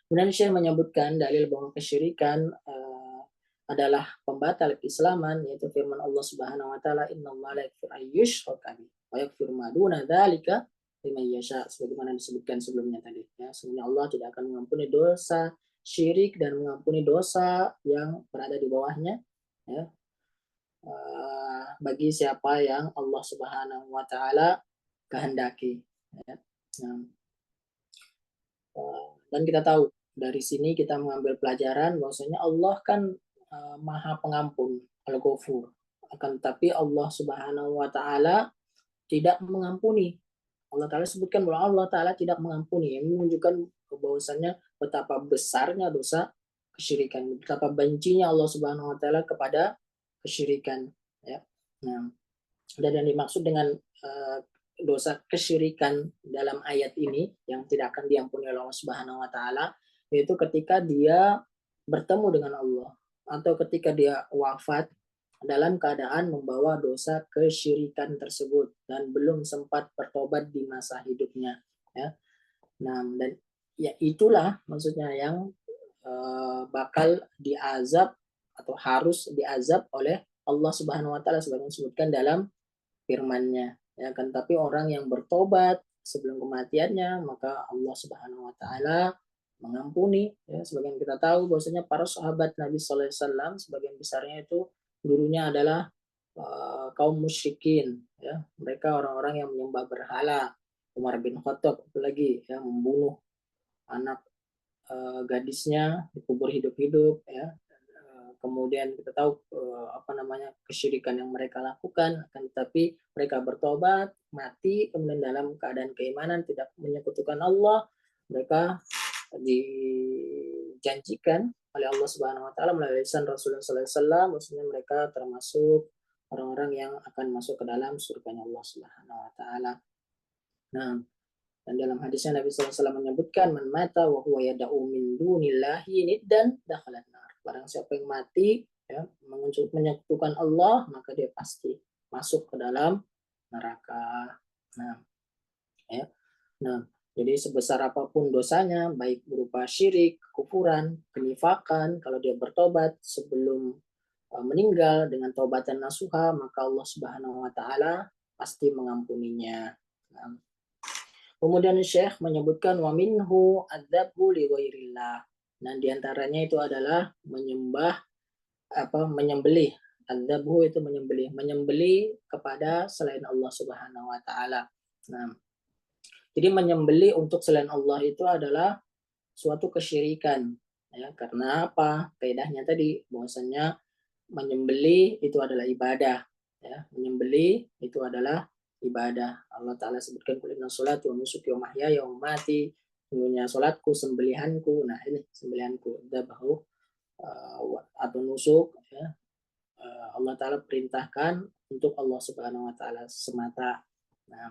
kemudian Syekh menyebutkan dalil bahwa kesyirikan adalah pembatal keislaman, yaitu firman Allah Subhanahu wa Ta'ala, innallaha la yaghfiru an yushraka bihi wa yaghfiru ma duna dzalika liman yasha, sebagaimana disebutkan sebelumnya tadi, ya. Sebenarnya Allah tidak akan mengampuni dosa syirik dan mengampuni dosa yang berada di bawahnya, ya, bagi siapa yang Allah Subhanahu wa Ta'ala kehendaki, ya. Nah, dan kita tahu dari sini kita mengambil pelajaran bahwasanya Allah kan Maha Pengampun, Al-Ghafur. Akan tetapi Allah Subhanahu wa Ta'ala tidak mengampuni. Allah Ta'ala sebutkan bahwa Allah Ta'ala tidak mengampuni, yang menunjukkan bahwasannya betapa besarnya dosa kesyirikan, betapa bencinya Allah Subhanahu wa Ta'ala kepada kesyirikan, ya. Nah, dan yang dimaksud dengan dosa kesyirikan dalam ayat ini yang tidak akan diampuni oleh Allah Subhanahu wa Ta'ala, yaitu ketika dia bertemu dengan Allah atau ketika dia wafat dalam keadaan membawa dosa kesyirikan tersebut dan belum sempat bertobat di masa hidupnya, ya. Nah, dan ya itulah maksudnya yang bakal diazab atau harus diazab oleh Allah Subhanahu wa Ta'ala sebagaimana disebutkan dalam firman-Nya, ya kan. Tapi orang yang bertobat sebelum kematiannya, maka Allah Subhanahu wa Ta'ala mengampuni. Ya, sebagian kita tahu bahwasanya para sahabat Nabi Sallallahu Alaihi Wasallam sebagian besarnya itu gurunya adalah kaum musyrikin. Ya, mereka orang-orang yang menyembah berhala. Umar bin Khattab apalagi ya membunuh anak gadisnya dikubur hidup-hidup ya. Kemudian kita tahu apa namanya kesyirikan yang mereka lakukan, akan tetapi mereka bertobat, mati, kemudian dalam keadaan keimanan tidak menyekutukan Allah, mereka dijanjikan oleh Allah Subhanahu Wa Taala melalui lisan Rasulullah Sallallahu Alaihi Wasallam, maksudnya mereka termasuk orang-orang yang akan masuk ke dalam surganya Allah Subhanahu Wa Taala. Nah, dan dalam hadisnya Nabi SAW menyebutkan man mata wa huwa yad'u min dunillahi niddan dakhalan nar. Barang siapa yang mati ya menyekutukan Allah maka dia pasti masuk ke dalam neraka. Nah, ya. Nah, jadi sebesar apapun dosanya baik berupa syirik, kekufuran, kenifakan, kalau dia bertobat sebelum meninggal dengan taubatan nasuha maka Allah Subhanahu wa taala pasti mengampuninya. Nah, kemudian Syekh menyebutkan wa minhu adzabhu li ghairillah. Nah, diantaranya itu adalah menyembelih. Adzabhu itu menyembelih kepada selain Allah Subhanahu wa taala. Nah, jadi menyembelih untuk selain Allah itu adalah suatu kesyirikan ya, karena apa? Kaidahnya tadi bahwasanya menyembelih itu adalah ibadah ya, menyembelih itu adalah ibadah. Allah Ta'ala sebutkan qul inna sholati wa nusuki wa mahyaya wa mamati, sungguhnya salatku sembelihanku. Nah ini sembelihanku dzabahu atau nusuk ya. Allah Ta'ala perintahkan untuk Allah Subhanahu wa taala semata. Nah,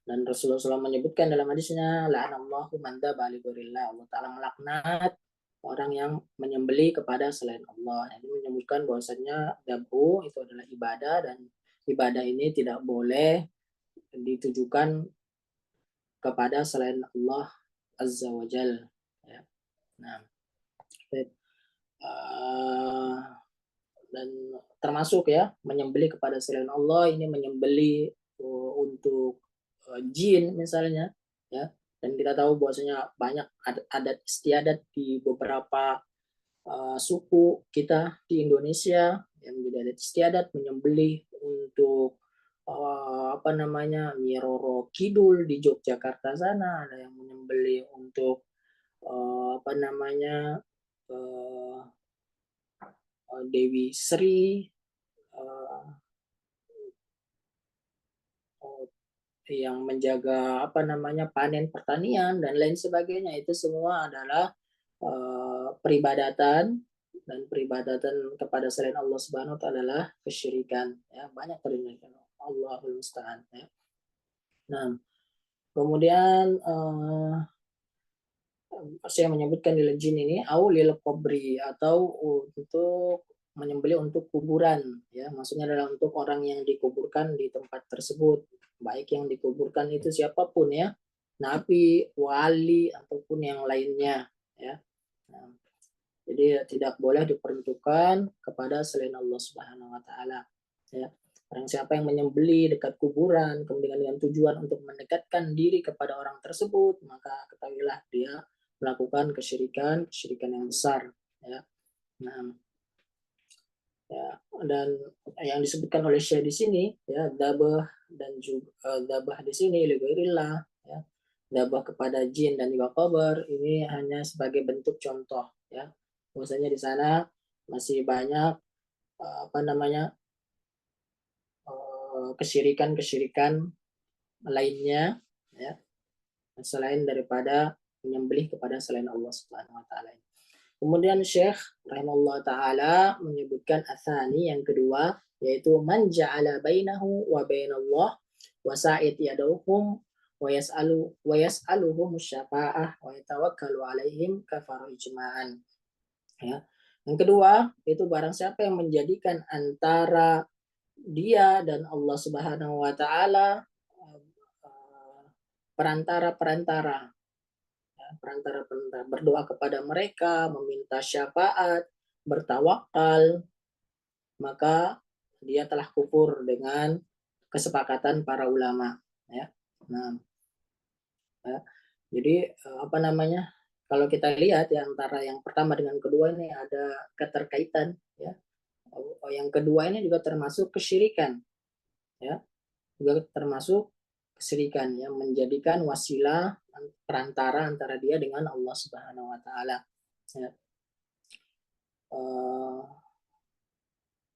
dan Rasulullah SAW menyebutkan dalam hadisnya la'anallahu man dzaba li ghairillah. Allah Ta'ala melaknat orang yang menyembelih kepada selain Allah. Ini menyebutkan bahwasanya dabu itu adalah ibadah dan ibadah ini tidak boleh ditujukan kepada selain Allah Azza wa Jal. Ya. Nah, dan termasuk ya menyembelih kepada selain Allah ini menyembelih untuk jin misalnya ya, dan kita tahu bahwasanya banyak adat istiadat di beberapa suku kita di Indonesia yang menjadi adat istiadat menyembelih untuk apa namanya Nyi Roro Kidul di Yogyakarta sana, ada yang menyembelih untuk apa namanya Dewi Sri yang menjaga apa namanya panen pertanian dan lain sebagainya. Itu semua adalah peribadatan, dan peribadatan kepada selain Allah Subhanahu wa taala adalah kesyirikan ya, banyak terjadi. Allahul musta'an ya. Nah, kemudian saya menyebutkan lil jin ini au lil qabri, atau untuk menyembelih untuk kuburan ya, maksudnya adalah untuk orang yang dikuburkan di tempat tersebut, baik yang dikuburkan itu siapapun ya, nabi, wali ataupun yang lainnya ya. Nah, jadi tidak boleh diperuntukkan kepada selain Allah Subhanahu wa taala ya. Orang siapa yang menyembelih dekat kuburan kemudian dengan tujuan untuk mendekatkan diri kepada orang tersebut, maka ketahuilah dia melakukan kesyirikan yang besar ya. Nah, ya, dan yang disebutkan oleh Syekh di sini ya dabah, dan juga dabah di sini ligairillah ya, dabah kepada jin dan juga kabar ini hanya sebagai bentuk contoh ya, bahwasanya di sana masih banyak apa namanya kesyirikan lainnya ya, selain daripada menyembelih kepada selain Allah Subhanahu wa taala. Kemudian Syekh rahimahullah taala menyebutkan asani yang kedua, yaitu man ja'ala bainahu wa bainallah wasa'id yadauhum wa yas'aluhum syafa'ah wa yatawakkalu alaihim kafara ijma'an. Ya. Yang kedua, itu barang siapa yang menjadikan antara dia dan Allah Subhanahu wa taala perantara-perantara, berdoa kepada mereka, meminta syafaat, bertawakal, maka dia telah kufur dengan kesepakatan para ulama ya. Nah, ya. Jadi apa namanya, kalau kita lihat ya antara yang pertama dengan kedua ini ada keterkaitan ya. Yang kedua ini juga termasuk kesyirikan ya, juga termasuk kesyirikan ya, menjadikan wasilah perantara antara dia dengan Allah Subhanahu wa taala ya.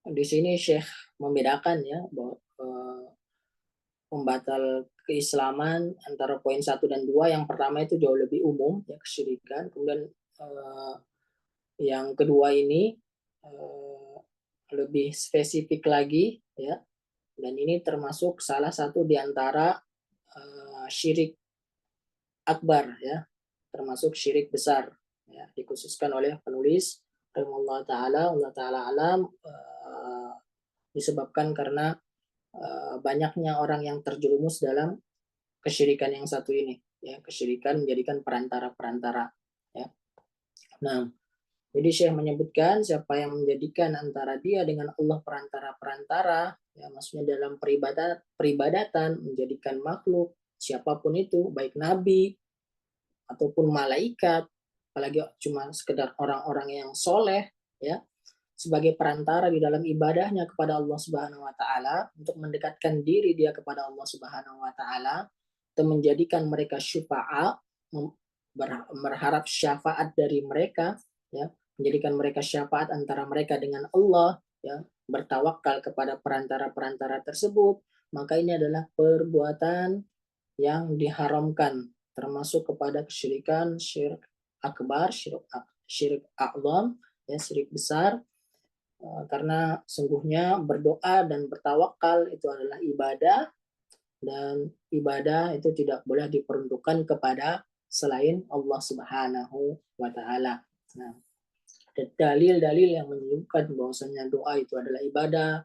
Di sini Syekh membedakan ya bahwa pembatal keislaman antara poin 1 dan 2. Yang pertama itu jauh lebih umum ya, kesyirikan. Kemudian yang kedua ini lebih spesifik lagi ya, dan ini termasuk salah satu di antara syirik akbar ya, termasuk syirik besar ya, dikhususkan oleh penulis rahimahullah taala, Allah taala alam, disebabkan karena banyaknya orang yang terjerumus dalam kesyirikan yang satu ini ya, kesyirikan menjadikan perantara-perantara ya. Nah, jadi Syekh menyebutkan siapa yang menjadikan antara dia dengan Allah perantara-perantara ya, maksudnya dalam peribadatan menjadikan makhluk siapapun itu, baik nabi ataupun malaikat, apalagi cuma sekedar orang-orang yang soleh ya, sebagai perantara di dalam ibadahnya kepada Allah Subhanahu wa taala untuk mendekatkan diri dia kepada Allah Subhanahu wa taala dan menjadikan mereka syufa'a, berharap syafaat dari mereka ya, menjadikan mereka syafaat antara mereka dengan Allah ya, bertawakal kepada perantara-perantara tersebut, maka ini adalah perbuatan yang diharamkan, termasuk kepada kesyirikan, syirik akbar, syirik a'zam ya, syirik besar. Karena sungguhnya berdoa dan bertawakal itu adalah ibadah, dan ibadah itu tidak boleh diperuntukkan kepada selain Allah Subhanahu wa taala. Nah, dalil-dalil yang menunjukkan bahwasanya doa itu adalah ibadah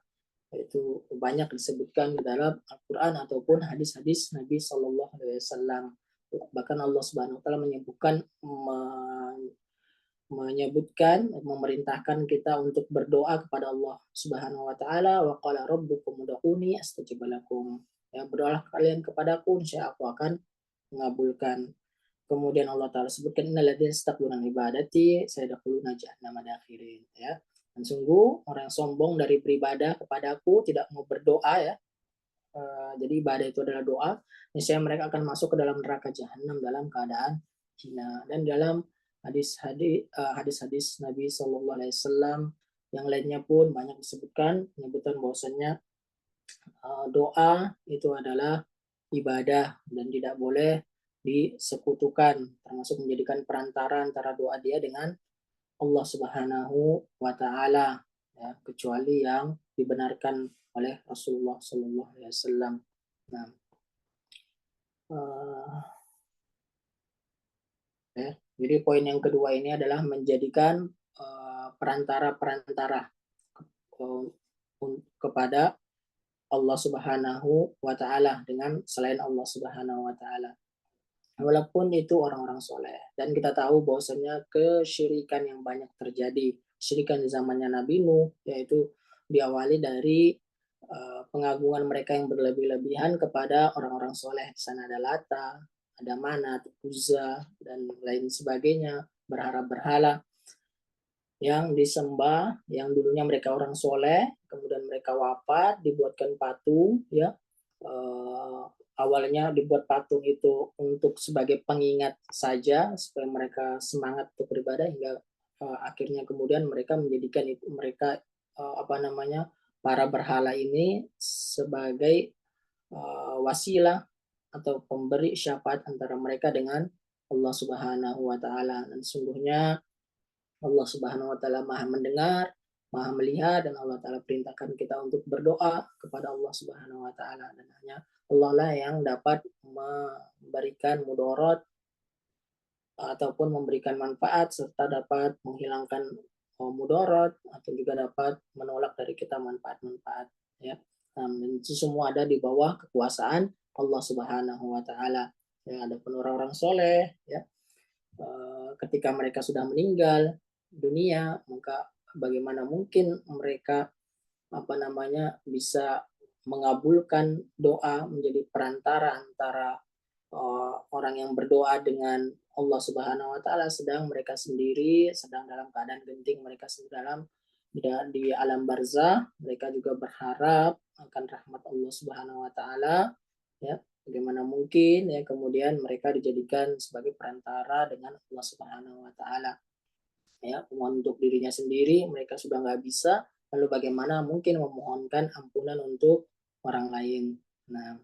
itu banyak disebutkan di dalam Al-Qur'an ataupun hadis-hadis Nabi Shallallahu alaihi wasallam. Bahkan Allah Subhanahu wa taala memerintahkan kita untuk berdoa kepada Allah Subhanahu wa taala, wa qala rabbukum ud'uni astajib lakum. Ya, berdoalah kalian kepadaku, niscaya aku akan mengabulkan. Kemudian Allah taala sebutkan innalladzina istakbaruna ibadati sayadkhuluna jahannama dakhirin ya. Dan sungguh orang yang sombong dari beribadah kepadaku, tidak mau berdoa ya. Jadi ibadah itu adalah doa, niscaya mereka akan masuk ke dalam neraka jahanam dalam keadaan hina. Dan dalam hadis-hadis Nabi Shallallahu Alaihi Wasallam yang lainnya pun banyak disebutkan menyebutkan bahwasannya doa itu adalah ibadah dan tidak boleh disekutukan, termasuk menjadikan perantara antara doa dia dengan Allah Subhanahu wa taala ya, kecuali yang dibenarkan oleh Rasulullah Sallallahu Alaihi Wasallam. Nah, ya, jadi poin yang kedua ini adalah menjadikan perantara-perantara kepada Allah Subhanahu wa taala dengan selain Allah Subhanahu wa taala. Walaupun itu orang-orang soleh. Dan kita tahu bahwasanya kesyirikan yang banyak terjadi, syirikan di zamannya Nabi Nuh, yaitu diawali dari pengagungan mereka yang berlebih-lebihan kepada orang-orang soleh. Di sana ada Lata, ada Manat, Uzza, dan lain sebagainya, berharap berhala yang disembah, yang dulunya mereka orang soleh, kemudian mereka wafat, dibuatkan patung, ya. Awalnya dibuat patung itu untuk sebagai pengingat saja, supaya mereka semangat untuk beribadah, hingga akhirnya kemudian mereka menjadikan itu, mereka para berhala ini sebagai wasilah atau pemberi syafaat antara mereka dengan Allah Subhanahu wa taala. Dan sungguhnya Allah Subhanahu wa taala Maha mendengar, Maha melihat, dan Allah taala perintahkan kita untuk berdoa kepada Allah Subhanahu wa taala, dan hanya Allah lah yang dapat memberikan mudarat ataupun memberikan manfaat, serta dapat menghilangkan mudarat atau juga dapat menolak dari kita manfaat-manfaat ya. Itu semua ada di bawah kekuasaan Allah Subhanahu wa taala. Ya, ada pun orang-orang soleh ya, ketika mereka sudah meninggal dunia, maka bagaimana mungkin mereka bisa mengabulkan doa menjadi perantara antara orang yang berdoa dengan Allah Subhanahu wa taala sedang mereka sendiri sedang dalam keadaan genting, mereka sedang di alam barzah, mereka juga berharap akan rahmat Allah Subhanahu wa taala, ya. Bagaimana mungkin ya kemudian mereka dijadikan sebagai perantara dengan Allah Subhanahu wa taala, ya. Untuk dirinya sendiri mereka sudah nggak bisa, lalu bagaimana mungkin memohonkan ampunan untuk orang lain. Nah,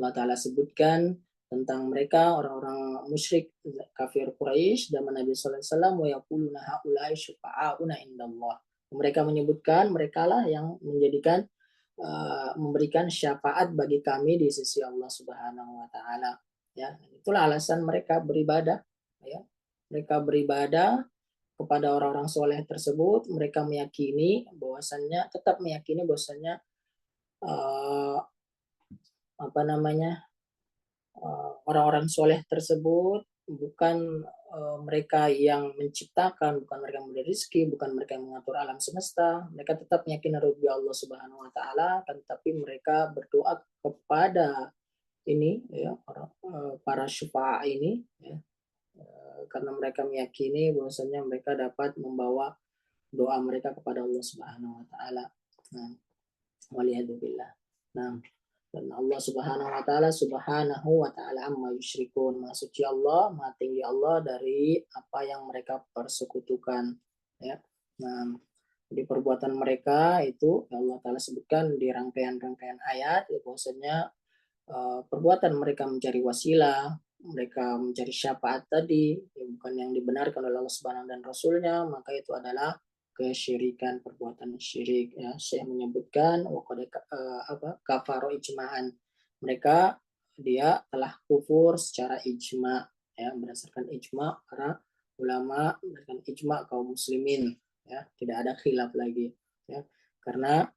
Allah Ta'ala sebutkan tentang mereka orang-orang musyrik kafir Quraisy zaman Nabi sallallahu alaihi wasallam, wa yaquluna haula'i syufa'auna indallah. Mereka menyebutkan merekalah yang memberikan syafaat bagi kami di sisi Allah Subhanahu wa taala, ya. Itulah alasan mereka beribadah, ya. Mereka beribadah kepada orang-orang soleh tersebut, mereka tetap meyakini bahwasannya uh, apa namanya orang-orang soleh tersebut bukan mereka yang menciptakan, bukan mereka yang memberi rezeki, bukan mereka yang mengatur alam semesta. Mereka tetap meyakini rububiyah Allah Subhanahu Wa Taala, tetapi mereka berdoa kepada ini, ya, para syufa'a ini, ya, karena mereka meyakini bahwasanya mereka dapat membawa doa mereka kepada Allah Subhanahu Wa Taala. Nah, waliyadzubillah. Nah, dan Allah Subhanahu wa taala amma yusyrikun. Maha suci Allah, maha tinggi Allah dari apa yang mereka persekutukan, ya. Nah, di perbuatan mereka itu Allah taala sebutkan di rangkaian-rangkaian ayat, ya, bahwasanya perbuatan mereka mencari wasilah, mereka mencari syafaat tadi, ya, bukan yang dibenarkan oleh Allah Subhanahu dan Rasulnya, maka itu adalah kesyirikan, perbuatan syirik, ya. Saya menyebutkan kafaro ijma'an, mereka dia telah kufur secara ijma', ya, berdasarkan ijma' para ulama, berdasarkan ijma' kaum muslimin, ya, tidak ada khilaf lagi, ya, karena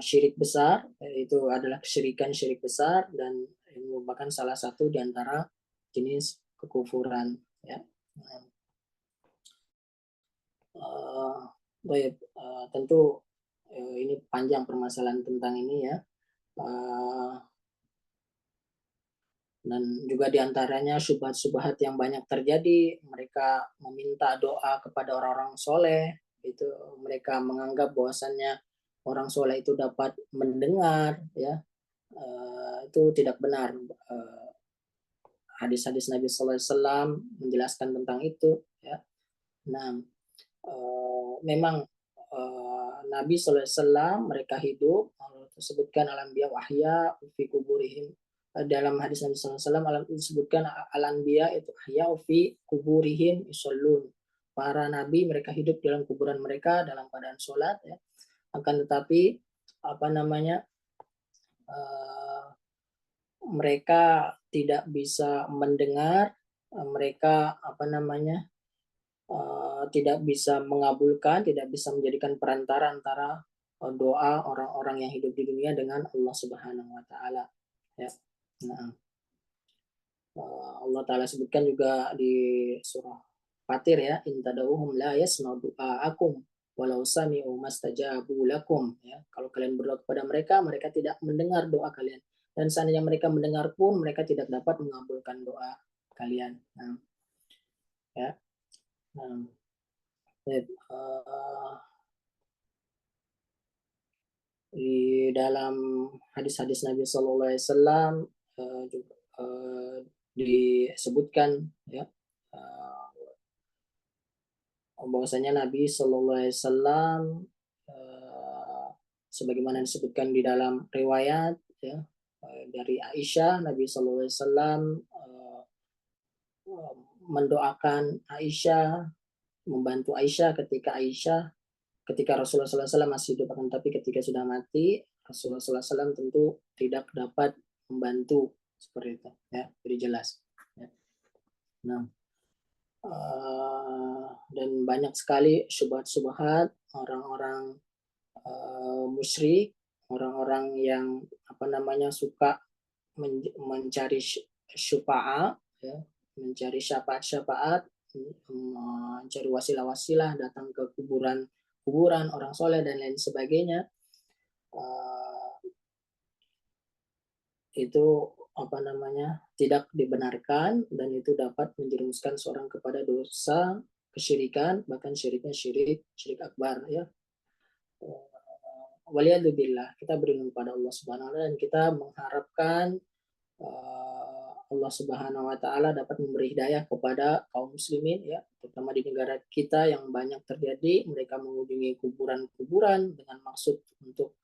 syirik besar itu adalah syirik besar dan merupakan salah satu di antara jenis kekufuran, ya. Tentu ini panjang permasalahan tentang ini, ya. Dan juga diantaranya syubhat-syubhat yang banyak terjadi, mereka meminta doa kepada orang-orang soleh, itu mereka menganggap bahwasannya orang soleh itu dapat mendengar, ya. Itu tidak benar. Hadis-hadis Nabi Sallallahu Alaihi Wasallam menjelaskan tentang itu, ya. Nah, memang Nabi Sallallahu Alaihi Wasallam mereka hidup, disebutkan alam biya wahya fi kuburihim, dalam hadis Nabi Sallallahu Alaihi Wasallam disebutkan al-anbiya itu ahya fi kuburihim isallun. Para nabi mereka hidup dalam kuburan mereka dalam keadaan sholat, ya. Akan tetapi mereka tidak bisa mendengar, mereka tidak bisa mengabulkan, tidak bisa menjadikan perantara antara doa orang-orang yang hidup di dunia dengan Allah Subhanahu wa taala, ya. Nah, Allah taala sebutkan juga di surah Fatir, ya, in tad'uhum la yasma'u du'aakum walau sami'u mastajabu lakum, ya. Kalau kalian berdoa kepada mereka, mereka tidak mendengar doa kalian. Dan seandainya mereka mendengar pun, mereka tidak dapat mengabulkan doa kalian. Nah, ya. Nah, di dalam hadis-hadis Nabi Shallallahu Alaihi Wasallam juga disebutkan, ya, bahwasanya Nabi Shallallahu Alaihi Wasallam sebagaimana disebutkan di dalam riwayat, ya, dari Aisyah, Nabi Shallallahu Alaihi Wasallam mendoakan Aisyah, membantu Aisyah ketika Rasulullah SAW masih hidup, tapi ketika sudah mati Rasulullah SAW tentu tidak dapat membantu seperti itu, ya, jadi jelas, ya. Nah, dan banyak sekali syubhat-syubhat orang-orang musyrik, orang-orang yang suka mencari syufa'a, ya, mencari syafaat-syafaat, mencari wasilah-wasilah, datang ke kuburan orang soleh dan lain sebagainya. Itu tidak dibenarkan, dan itu dapat menjerumuskan seorang kepada dosa kesyirikan, bahkan syiriknya syirik akbar, ya. Waliyadzubillah, kita berlindung pada Allah Subhanahu wa taala, dan kita mengharapkan Allah Subhanahu wa taala dapat memberi hidayah kepada kaum muslimin, ya, terutama di negara kita yang banyak terjadi mereka mengunjungi kuburan-kuburan dengan maksud untuk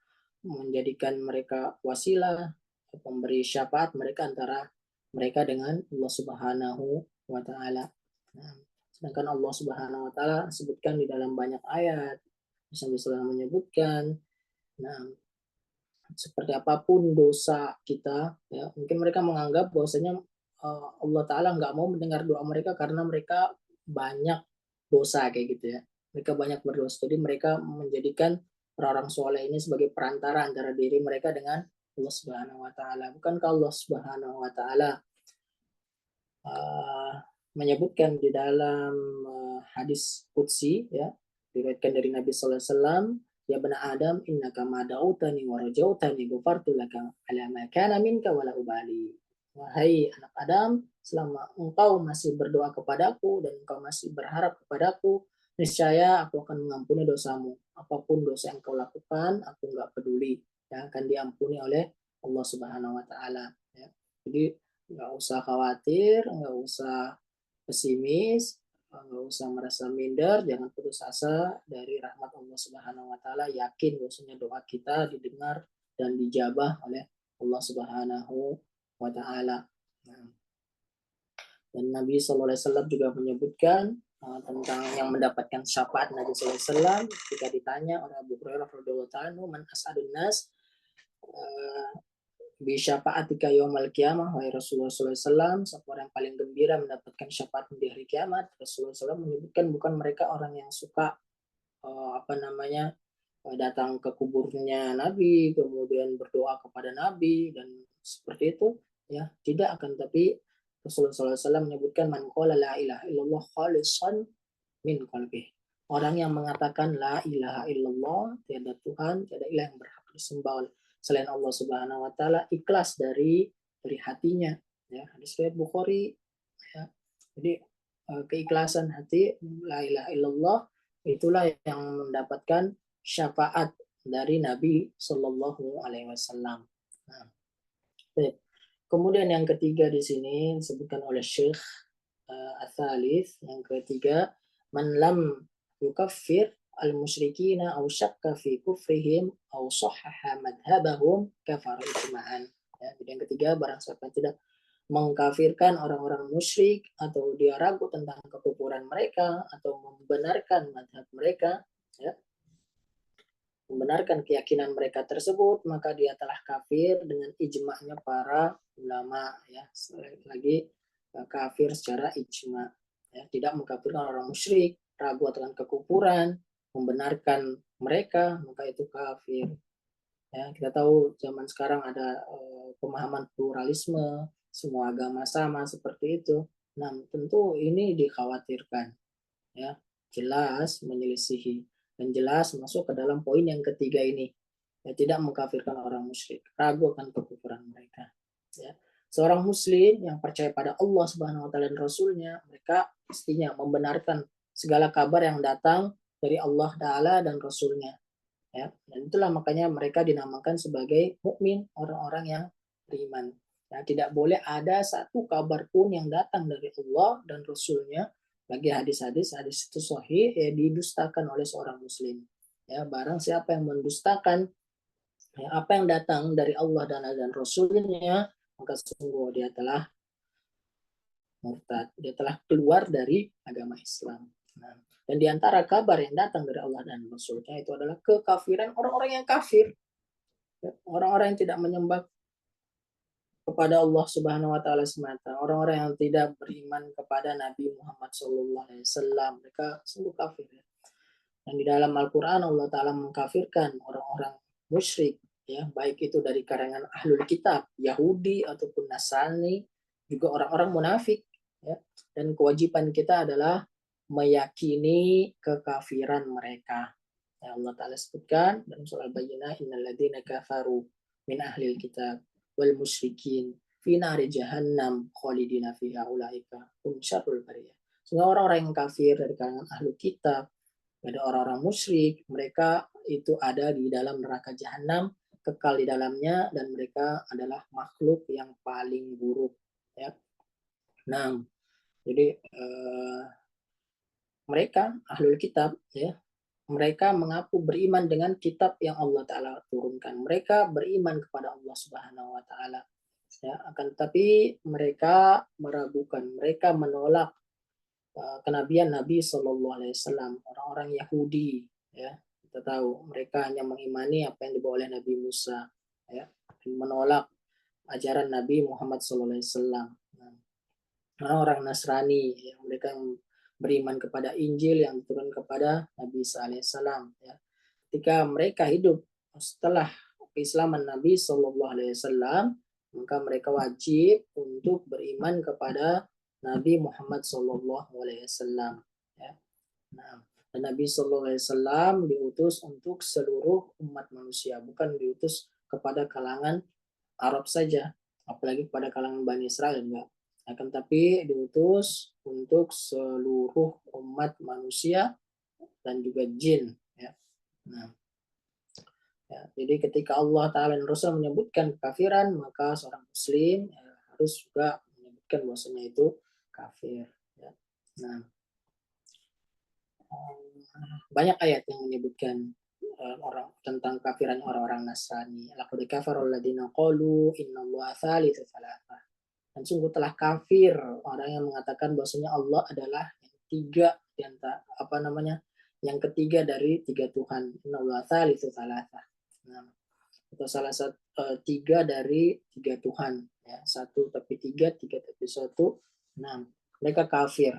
menjadikan mereka wasilah, pemberi syafaat mereka antara mereka dengan Allah Subhanahu wa taala. Nah, sedangkan Allah Subhanahu wa taala sebutkan di dalam banyak ayat, bisa menyebutkan, nah, seperti apapun dosa kita, ya, mungkin mereka menganggap bahwasanya Allah Ta'ala nggak mau mendengar doa mereka karena mereka banyak dosa, kayak gitu ya. Mereka banyak berdosa, jadi mereka menjadikan orang-orang soleh ini sebagai perantara antara diri mereka dengan Allah Subhanahu Wa Ta'ala. Bukankah Allah Subhanahu Wa Ta'ala menyebutkan di dalam hadis qudsi, ya, diriwayatkan dari Nabi Sallallahu Alaihi Wasallam, ya bani Adam, innaka ma da'utani wa rajautani ghafartu laka ala ma kana minka wala ubali. Wahai anak Adam, selama engkau masih berdoa kepadaku dan engkau masih berharap kepadaku, niscaya aku akan mengampuni dosamu. Apapun dosa yang kau lakukan, aku nggak peduli, yang akan diampuni oleh Allah Subhanahu Wa Taala. Ya. Jadi nggak usah khawatir, nggak usah pesimis, nggak usah merasa minder, jangan putus asa dari rahmat Allah Subhanahu wa taala, yakin bahwasanya doa kita didengar dan dijabah oleh Allah Subhanahu wa taala. Nah, dan Nabi sallallahu alaihi wasallam juga menyebutkan tentang yang mendapatkan syafaat Nabi sallallahu alaihi wasallam ketika ditanya oleh Abu Hurairah radhiyallahu anhu, man as'adun nas bisyafaatika yaumal qiyamah, wahai Rasulullah SAW, siapa orang yang paling gembira mendapatkan syafaat di hari kiamat. Rasulullah SAW menyebutkan bukan mereka orang yang suka datang ke kuburnya Nabi, kemudian berdoa kepada Nabi dan seperti itu, ya, tidak, akan tapi Rasulullah SAW menyebutkan man qala la ilaha illallah khalisan min qalbih, orang yang mengatakan la ilaha illallah, tiada Tuhan, tiada ilah yang berhak disembah selain Allah Subhanahu wa taala, ikhlas dari hatinya, ya. Hadis riwayat Bukhari, ya. Jadi keikhlasan hati, la ilaha illallah, itulah yang mendapatkan syafaat dari Nabi Shallallahu alaihi wasallam. Nah, kemudian yang ketiga di sini disebutkan oleh Syekh Atsalits, yang ketiga, man lam yukaffir al-musyrikina aw syakka fi kufrihim aw sahhaha madhhabahum kafara ijma'an. Ya, jadi yang ketiga, barang siapa tidak mengkafirkan orang-orang musyrik atau dia ragu tentang kekufuran mereka atau membenarkan madhab mereka, ya, membenarkan keyakinan mereka tersebut, maka dia telah kafir dengan ijma'nya para ulama, ya. Lagi kafir secara ijma', ya, tidak mengkafirkan orang musyrik, ragu akan kekufuran, membenarkan mereka, maka itu kafir. Ya, kita tahu zaman sekarang ada pemahaman pluralisme, semua agama sama seperti itu. Nah, tentu ini dikhawatirkan, ya, jelas menyelisihi dan jelas masuk ke dalam poin yang ketiga ini, ya, tidak mengkafirkan orang musyrik, ragu akan kekufuran mereka, ya. Seorang muslim yang percaya pada Allah Subhanahu wa taala dan rasulnya, mereka pastinya membenarkan segala kabar yang datang dari Allah taala dan rasulnya, ya. Dan itulah makanya mereka dinamakan sebagai mukmin, orang-orang yang beriman. Ya, tidak boleh ada satu kabar pun yang datang dari Allah dan rasulnya, bagi hadis itu sahih, ya, didustakan oleh seorang muslim. Ya, barang siapa yang mendustakan, ya, apa yang datang dari Allah dan rasulnya, maka sungguh dia telah murtad, dia telah keluar dari agama Islam. Nah, dan di antara kabar yang datang dari Allah dan Rasulnya itu adalah kekafiran orang-orang yang kafir, orang-orang yang tidak menyembah kepada Allah Subhanahu wa taala semata, orang-orang yang tidak beriman kepada Nabi Muhammad sallallahu alaihi wasallam, mereka sungguh kafir, ya. Dan di dalam Al-Qur'an Allah taala mengkafirkan orang-orang musyrik, ya, baik itu dari kalangan ahlul kitab, Yahudi ataupun Nasrani, juga orang-orang munafik, ya. Dan kewajiban kita adalah meyakini kekafiran mereka. Ya, Allah taala sebutkan dalam surah Al-Bayyinah, innal ladzina kafaru min ahlil kitab wal musyrikin fi nari jahannam khalidina fiha ulaika hum syarrul bariyah. Sehingga orang-orang yang kafir dari kalangan ahlu kitab, ada orang-orang musyrik, mereka itu ada di dalam neraka jahanam, kekal di dalamnya, dan mereka adalah makhluk yang paling buruk. Ya. Nah, jadi mereka ahlul kitab, ya, mereka mengaku beriman dengan kitab yang Allah Ta'ala turunkan. Mereka beriman kepada Allah Subhanahu Wa Ta'ala. Ya, akan tetapi mereka meragukan, mereka menolak kenabian Nabi Shallallahu Alaihi Wasallam. Orang-orang Yahudi, ya, kita tahu mereka hanya mengimani apa yang dibawa oleh Nabi Musa, ya, menolak ajaran Nabi Muhammad Shallallahu Alaihi Wasallam. Orang-orang Nasrani, ya, mereka yang beriman kepada Injil yang diturunkan kepada Nabi Isa alaihissalam. Ya. Ketika mereka hidup setelah keislaman Nabi Shallallahu Alaihi Wasallam, maka mereka wajib untuk beriman kepada Nabi Muhammad Shallallahu Alaihi Wasallam. Ya. Nah, dan Nabi Shallallahu Alaihi Wasallam diutus untuk seluruh umat manusia, bukan diutus kepada kalangan Arab saja, apalagi kepada kalangan Bani Israel, enggak. Akan tapi diutus untuk seluruh umat manusia dan juga jin. Ya. Nah, ya, jadi ketika Allah Ta'ala dan Rasul menyebutkan kekafiran, maka seorang muslim harus juga menyebutkan bahwasanya itu kafir. Ya. Nah, banyak ayat yang menyebutkan orang tentang kafiran orang-orang Nasrani. Laqad kafara alladziina qalu innallaha tsalitsu tsalatsa. Dan sungguh telah kafir orang yang mengatakan bahwasanya Allah adalah yang tiga yang ketiga dari tiga Tuhan. Innallaha tsalitsu tsalatsa. Nah, itu salah satu tiga dari tiga Tuhan, ya, satu tapi tiga, tiga tapi satu. Nah, mereka kafir.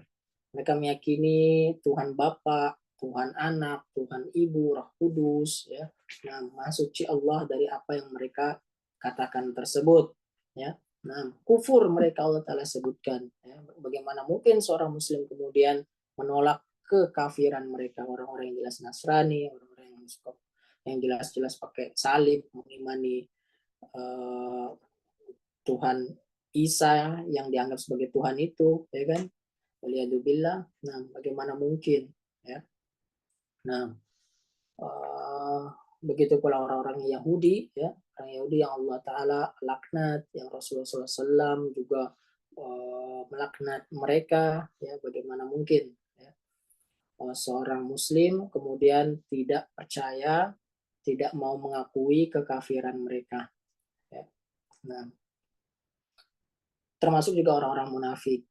Mereka meyakini Tuhan Bapa, Tuhan Anak, Tuhan Ibu, Roh Kudus, ya. Nah, Maha Suci Allah dari apa yang mereka katakan tersebut, ya. Nah, kufur mereka Allah Ta'ala sebutkan. Ya. Bagaimana mungkin seorang Muslim kemudian menolak kekafiran mereka, orang-orang yang jelas Nasrani, orang-orang yang jelas-jelas pakai salib, mengimani Tuhan Isa yang dianggap sebagai Tuhan itu, ya kan? Waliyadzubillah. Nah, bagaimana mungkin, ya? Nah, begitu pula orang-orang Yahudi, ya, orang Yahudi yang Allah Ta'ala laknat, yang Rasulullah SAW juga melaknat mereka, ya, bagaimana mungkin, ya, seorang Muslim kemudian tidak percaya, tidak mau mengakui kekafiran mereka, ya. Nah, termasuk juga orang-orang munafik.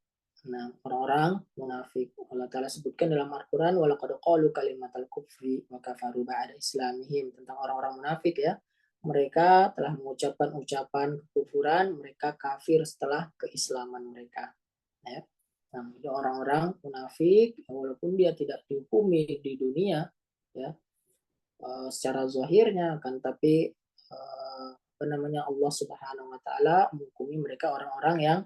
Nah, orang-orang munafik Allah Ta'ala sebutkan dalam Al-Quran walaqad qalu kalimatal kufri wa kafaru ba'da islamihim, tentang orang-orang munafik, ya. Mereka telah mengucapkan ucapan kekufuran, mereka kafir setelah keislaman mereka, ya. Nah, orang-orang munafik walaupun dia tidak dihukumi di dunia, ya, secara zahirnya, kan, tapi Allah Subhanahu Wa Ta'ala menghukumi mereka orang-orang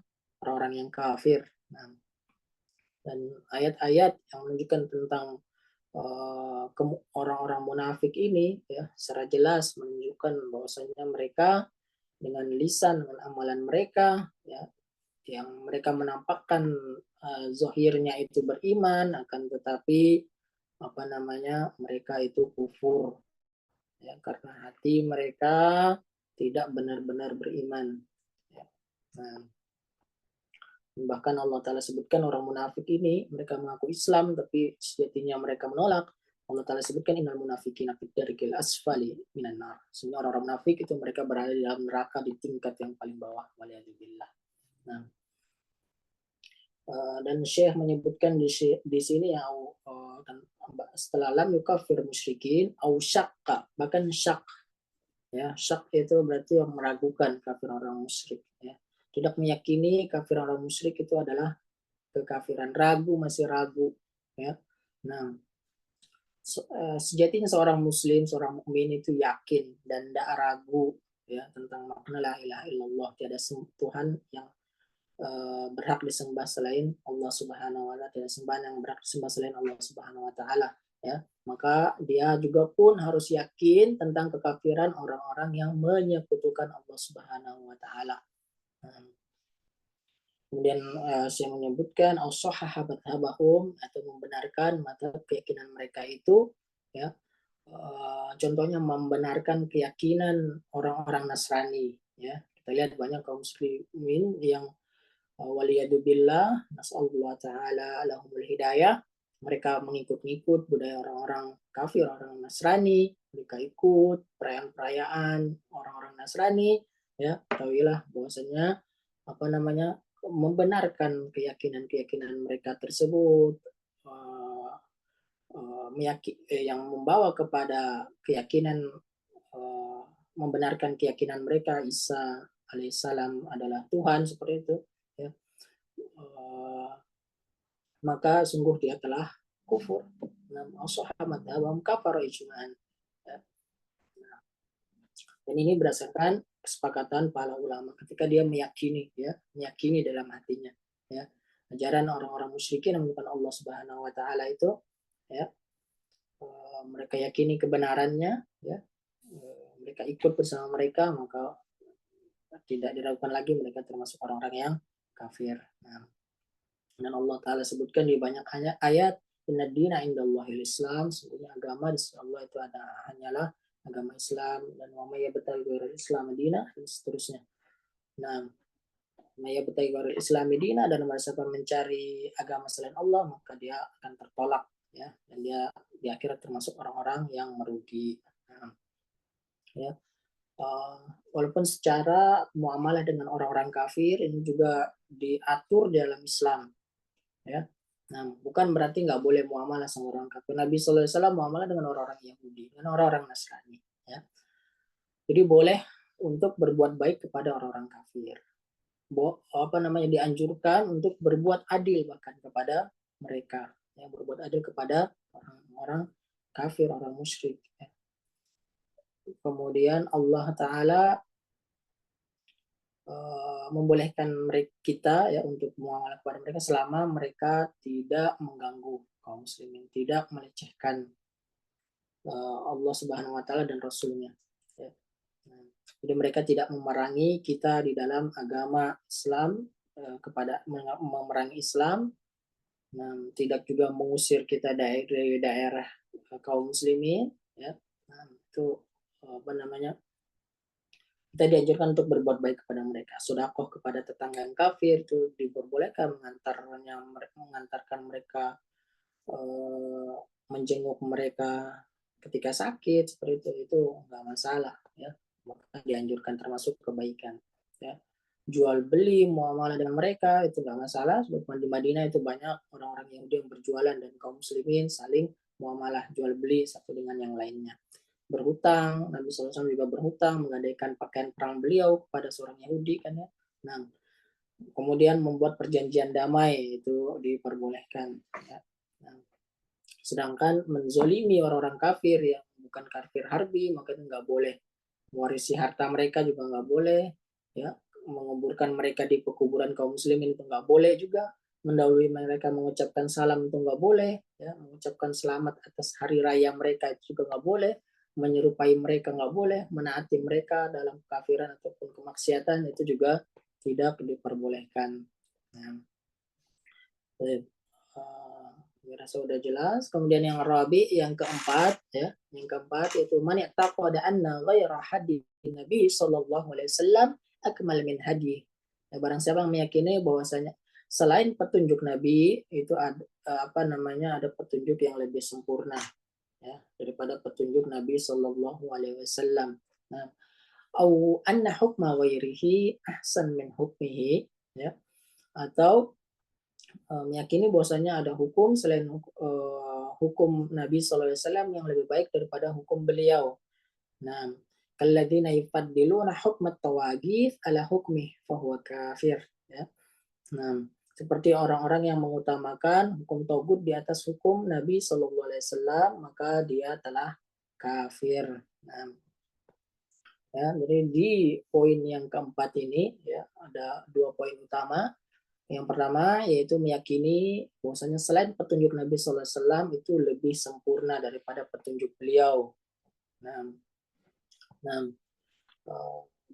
yang kafir. Nah, dan ayat-ayat yang menunjukkan tentang orang-orang munafik ini, ya, secara jelas menunjukkan bahwasanya mereka dengan lisan, dengan amalan mereka, ya, yang mereka menampakkan zahirnya itu beriman, akan tetapi mereka itu kufur, ya, karena hati mereka tidak benar-benar beriman, ya. Nah, bahkan Allah Ta'ala sebutkan orang munafik ini, mereka mengaku Islam, tapi sejatinya mereka menolak. Allah Ta'ala sebutkan innal munafiqina fid darkil asfali minan nar. Sebenarnya orang-orang munafik itu mereka berada di dalam neraka di tingkat yang paling bawah. Waliyadzubillah. Nah, dan Syekh menyebutkan di sini ya, setelah lam yukafir musyrikin au syakka, bahkan syak, ya, syak itu berarti yang meragukan kafir orang musyrik, ya. Tidak meyakini kafir orang musyrik itu adalah kekafiran, ragu, masih ragu, ya. Nah, sejatinya seorang muslim, seorang mukmin itu yakin dan tidak ragu, ya, tentang makna la ilaha illallah, tiada Tuhan yang berhak disembah selain Allah Subhanahu wa taala, tiada sembahan yang berhak disembah selain Allah Subhanahu wa taala, ya. Maka dia juga pun harus yakin tentang kekafiran orang-orang yang menyekutukan Allah Subhanahu wa taala. Nah, kemudian saya menyebutkan habahum atau membenarkan mata keyakinan mereka itu, ya. Contohnya membenarkan keyakinan orang-orang Nasrani, ya. Kita lihat banyak kaum muslimin yang waliyadzubillah nasallallahu taala lahumul hidayah, mereka mengikut-ngikut budaya orang-orang kafir, orang Nasrani, mereka ikut perayaan-perayaan orang-orang Nasrani, ya. Ketahuilah bahwasanya apa namanya, membenarkan keyakinan-keyakinan mereka tersebut, uh, yang membawa kepada keyakinan, uh, membenarkan keyakinan mereka Isa alaihissalam adalah Tuhan, seperti itu, ya. uh, Maka sungguh dia telah kufur. Kafar ijma'an. Ya. Dan ini berdasarkan kesepakatan para ulama ketika dia meyakini, ya, meyakini dalam hatinya, ya, ajaran orang-orang musyrikin yang bukan Allah Subhanahu wa taala itu, ya, mereka yakini kebenarannya, ya, mereka ikut bersama mereka, maka tidak diragukan lagi mereka termasuk orang-orang yang kafir. Nah, dan Allah Ta'ala sebutkan di banyak ayat, inna dina indallahil Islam, sesungguhnya agama di sisi Allah itu hanyalah agama Islam, dan wa may yabtaghi ghairal Islam dina, dan seterusnya. Nah, may yabtaghi ghairal Islam dina, dan siapa mencari agama selain Allah maka dia akan tertolak, ya, dan dia di akhirat termasuk orang-orang yang merugi. Nah, ya, walaupun secara muamalah dengan orang-orang kafir ini juga diatur dalam Islam, ya. Nah, bukan berarti nggak boleh muamalah sama orang kafir. Nabi Sallallahu Alaihi Wasallam muamalah dengan orang-orang Yahudi, dengan orang-orang Nasrani, ya. Jadi boleh untuk berbuat baik kepada orang-orang kafir. Apa namanya, dianjurkan untuk berbuat adil bahkan kepada mereka, ya, berbuat adil kepada orang-orang kafir, orang musyrik, ya. Kemudian Allah Taala membolehkan kita, ya, untuk muamalah kepada mereka selama mereka tidak mengganggu kaum muslimin, tidak melecehkan Allah Subhanahu wa taala dan rasulnya, ya. Nah, jadi mereka tidak memerangi kita di dalam agama Islam, kepada memerangi Islam, nah, tidak juga mengusir kita dari daerah kaum muslimin, ya. Nah, itu apa namanya, kita dianjurkan untuk berbuat baik kepada mereka. Sedekah kepada tetangga yang kafir itu diperbolehkan, mengantarkan mereka, eh, menjenguk mereka ketika sakit, seperti itu nggak masalah, ya. Maka dianjurkan, termasuk kebaikan, ya. Jual beli muamalah dengan mereka itu nggak masalah, sebab di Madinah itu banyak orang-orang Yahudi yang berjualan dan kaum muslimin saling muamalah jual beli satu dengan yang lainnya. Berhutang, Nabi SAW juga berhutang, menggadaikan pakaian perang beliau kepada seorang Yahudi, kan, ya. Nah, kemudian membuat perjanjian damai itu diperbolehkan, ya. Nah, sedangkan menzolimi orang-orang kafir yang bukan kafir harbi, maka itu nggak boleh. Mewarisi harta mereka juga nggak boleh, ya. Menguburkan mereka di pekuburan kaum muslimin itu nggak boleh juga. Mendahului mereka mengucapkan salam itu nggak boleh, ya. Mengucapkan selamat atas hari raya mereka itu juga nggak boleh. Menyerupai mereka nggak boleh. Menaati mereka dalam kekafiran ataupun kemaksiatan itu juga tidak diperbolehkan. Nah, rasa sudah jelas. Kemudian yang rabi, yang keempat, ya, yang keempat yaitu man ya'taqada anna ghaira hadi Nabi sallallahu alaihi wasallam akmal min hadi. Ya, barang siapa yang meyakini bahwasanya selain petunjuk Nabi itu ada apa namanya, ada petunjuk yang lebih sempurna, ya, daripada petunjuk Nabi sallallahu alaihi wasallam. Nah, au anna hukma ghairihi ahsan min hukmihi, ya, atau meyakini bahwasanya ada hukum selain hukum Nabi SAW yang lebih baik daripada hukum beliau. Nah, kalladzina yufaddiluna hukmat tawagif ala hukmi fahuwa kafir, ya. Nah, seperti orang-orang yang mengutamakan hukum togut di atas hukum Nabi SAW, maka dia telah kafir. Nah, ya, jadi di poin yang keempat ini, ya, ada dua poin utama. Yang pertama yaitu meyakini bahwasanya selain petunjuk Nabi Sallallahu Alaihi Wasallam itu lebih sempurna daripada petunjuk beliau. Nah, nah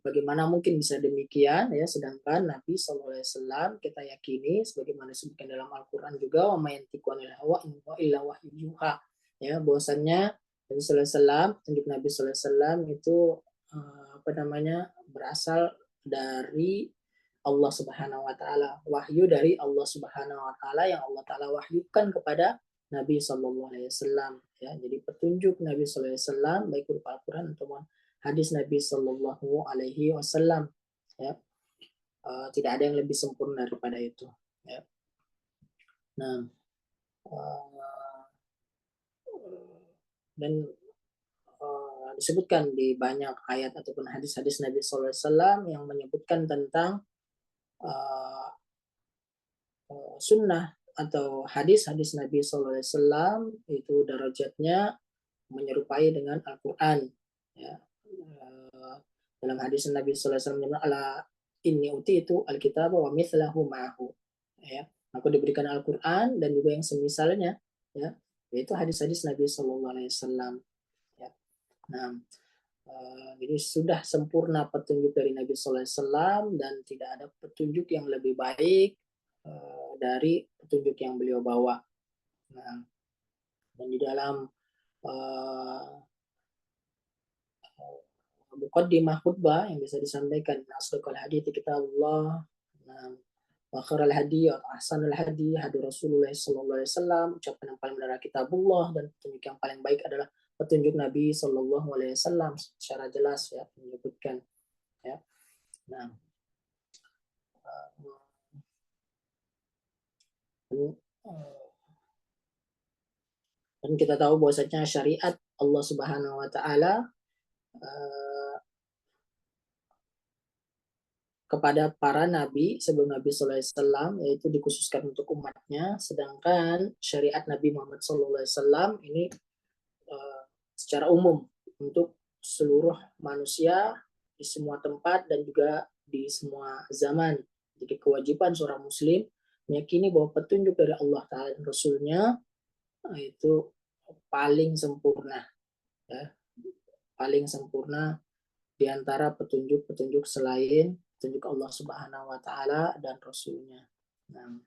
bagaimana mungkin bisa demikian ya, sedangkan Nabi SAW kita yakini sebagaimana disebutkan dalam Al-Qur'an juga, wa may yantiqu 'anil hawa in huwa illa wahyun yuha. Ya, bahwasannya Nabi SAW, petunjuk Nabi SAW itu apa namanya, berasal dari Allah Subhanahu wa taala, wahyu dari Allah Subhanahu wa taala yang Allah taala wahyukan kepada Nabi Shallallahu alaihi wasallam ya. Jadi petunjuk Nabi Shallallahu alaihi wasallam baik berupa Al-Qur'an atau hadis Nabi Shallallahu alaihi wasallam ya. Tidak ada yang lebih sempurna daripada itu ya. Nah, dan disebutkan di banyak ayat ataupun hadis-hadis Nabi Shallallahu alaihi wasallam yang menyebutkan tentang sunnah atau hadis-hadis Nabi Shallallahu alaihi wasallam itu derajatnya menyerupai dengan Al-Qur'an ya. Dalam hadis Nabi Shallallahu alaihi wasallam, ala inni uti itu alkitab wa mithlahu ma'ahu ya. Aku diberikan Al-Qur'an dan juga yang semisalnya ya, yaitu hadis-hadis Nabi Shallallahu alaihi wasallam ya. Nah, jadi sudah sempurna petunjuk dari Nabi Sallallahu Alaihi Wasallam dan tidak ada petunjuk yang lebih baik dari petunjuk yang beliau bawa. Nah, dan di dalam muqaddimah khutbah yang bisa disampaikan, asdaqal hadits kitabullah, wa khairal hadi wa ahsanul hadi hadi Rasulullah sallallahu alaihi wasallam, ucapan yang paling benar kitabullah, dan petunjuk yang paling baik adalah petunjuk Nabi sallallahu alaihi wasallam, secara jelas ya menyebutkan ya. Nah, dan kita tahu bahwasanya syariat Allah Subhanahu wa taala kepada para nabi sebelum Nabi Sallallahu Alaihi Wasallam yaitu dikhususkan untuk umatnya, sedangkan syariat Nabi Muhammad Sallallahu Alaihi Wasallam ini secara umum untuk seluruh manusia di semua tempat dan juga di semua zaman. Jadi kewajiban seorang muslim meyakini bahwa petunjuk dari Allah Ta'ala dan Rasulnya itu paling sempurna ya, paling sempurna di antara petunjuk-petunjuk selain petunjuk Allah Subhanahu wa taala dan Rasulnya. Nah,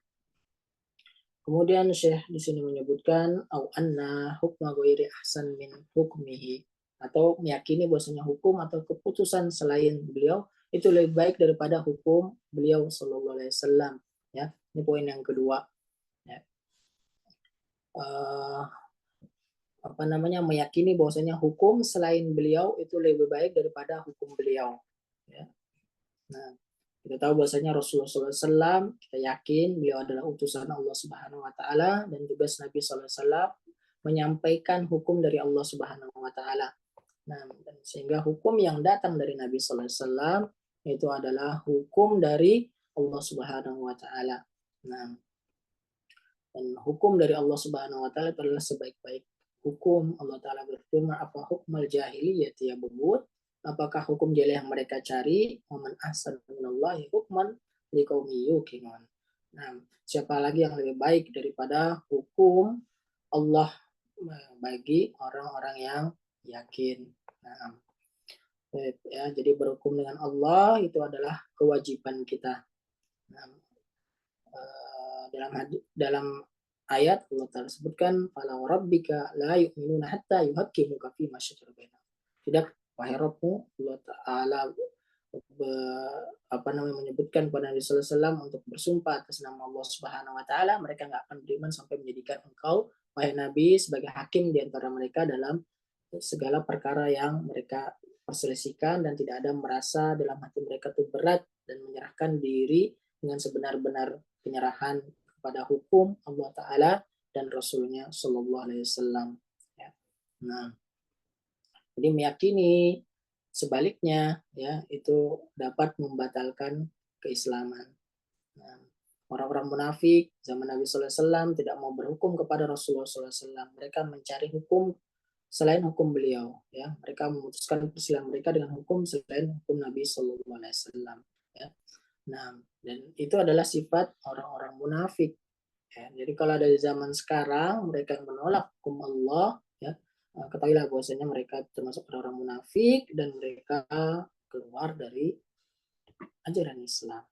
kemudian Syekh di sini menyebutkan au anna hukma ghairi ahsan min hukmihi, atau meyakini bahwasanya hukum atau keputusan selain beliau itu lebih baik daripada hukum beliau sallallahu alaihi wasallam ya. Ini poin yang kedua ya. Apa namanya, meyakini bahwasanya hukum selain beliau itu lebih baik daripada hukum beliau ya. Nah, kita tahu bahwasanya Rasulullah SAW, kita yakin beliau adalah utusan Allah Subhanahu wa taala dan tugas Nabi SAW menyampaikan hukum dari Allah Subhanahu wa taala. Nah, sehingga hukum yang datang dari Nabi SAW itu adalah hukum dari Allah Subhanahu wa taala. Nah, dan hukum dari Allah Subhanahu wa taala adalah sebaik-baik hukum. Allah taala berfirman, apa hukmal jahiliyati yabghun, apakah hukum jahiliyah yang mereka cari, waman ahsanu minallahi hukman liqaumi yuqinun. Nah, siapa lagi yang lebih baik daripada hukum Allah bagi orang-orang yang yakin. Nah, ya, jadi berhukum dengan Allah itu adalah kewajiban kita. Nah, dalam ayat Allah Ta'ala sebutkan, fala rabbika la yu'minuna hatta yuhaqqimuka fi ma syajara bainahum. Tidak, wahai Rabbmu, Allah Ta'ala menyebutkan kepada Nabi sallallahu alaihi wasallam untuk bersumpah atas nama Allah Subhanahu wa taala, mereka enggak akan beriman sampai menjadikan engkau wahai Nabi sebagai hakim di antara mereka dalam segala perkara yang mereka perselisihkan, dan tidak ada merasa dalam hati mereka itu berat dan menyerahkan diri dengan sebenar-benar penyerahan kepada hukum Allah Ta'ala dan Rasulnya Sallallahu Alaihi Wasallam. Ya. Nah, jadi meyakini sebaliknya ya itu dapat membatalkan keislaman. Nah, orang-orang munafik zaman Nabi Sallallahu Alaihi Wasallam tidak mau berhukum kepada Rasulullah Sallallahu Alaihi Wasallam. Mereka mencari hukum selain hukum beliau. Ya, mereka memutuskan perselisihan mereka dengan hukum selain hukum Nabi Sallallahu Alaihi Wasallam. Ya. Nah, dan itu adalah sifat orang-orang munafik. Ya, jadi kalau dari zaman sekarang mereka yang menolak hukum Allah, ya, ketahuilah bahwasanya mereka termasuk orang-orang munafik dan mereka keluar dari ajaran Islam.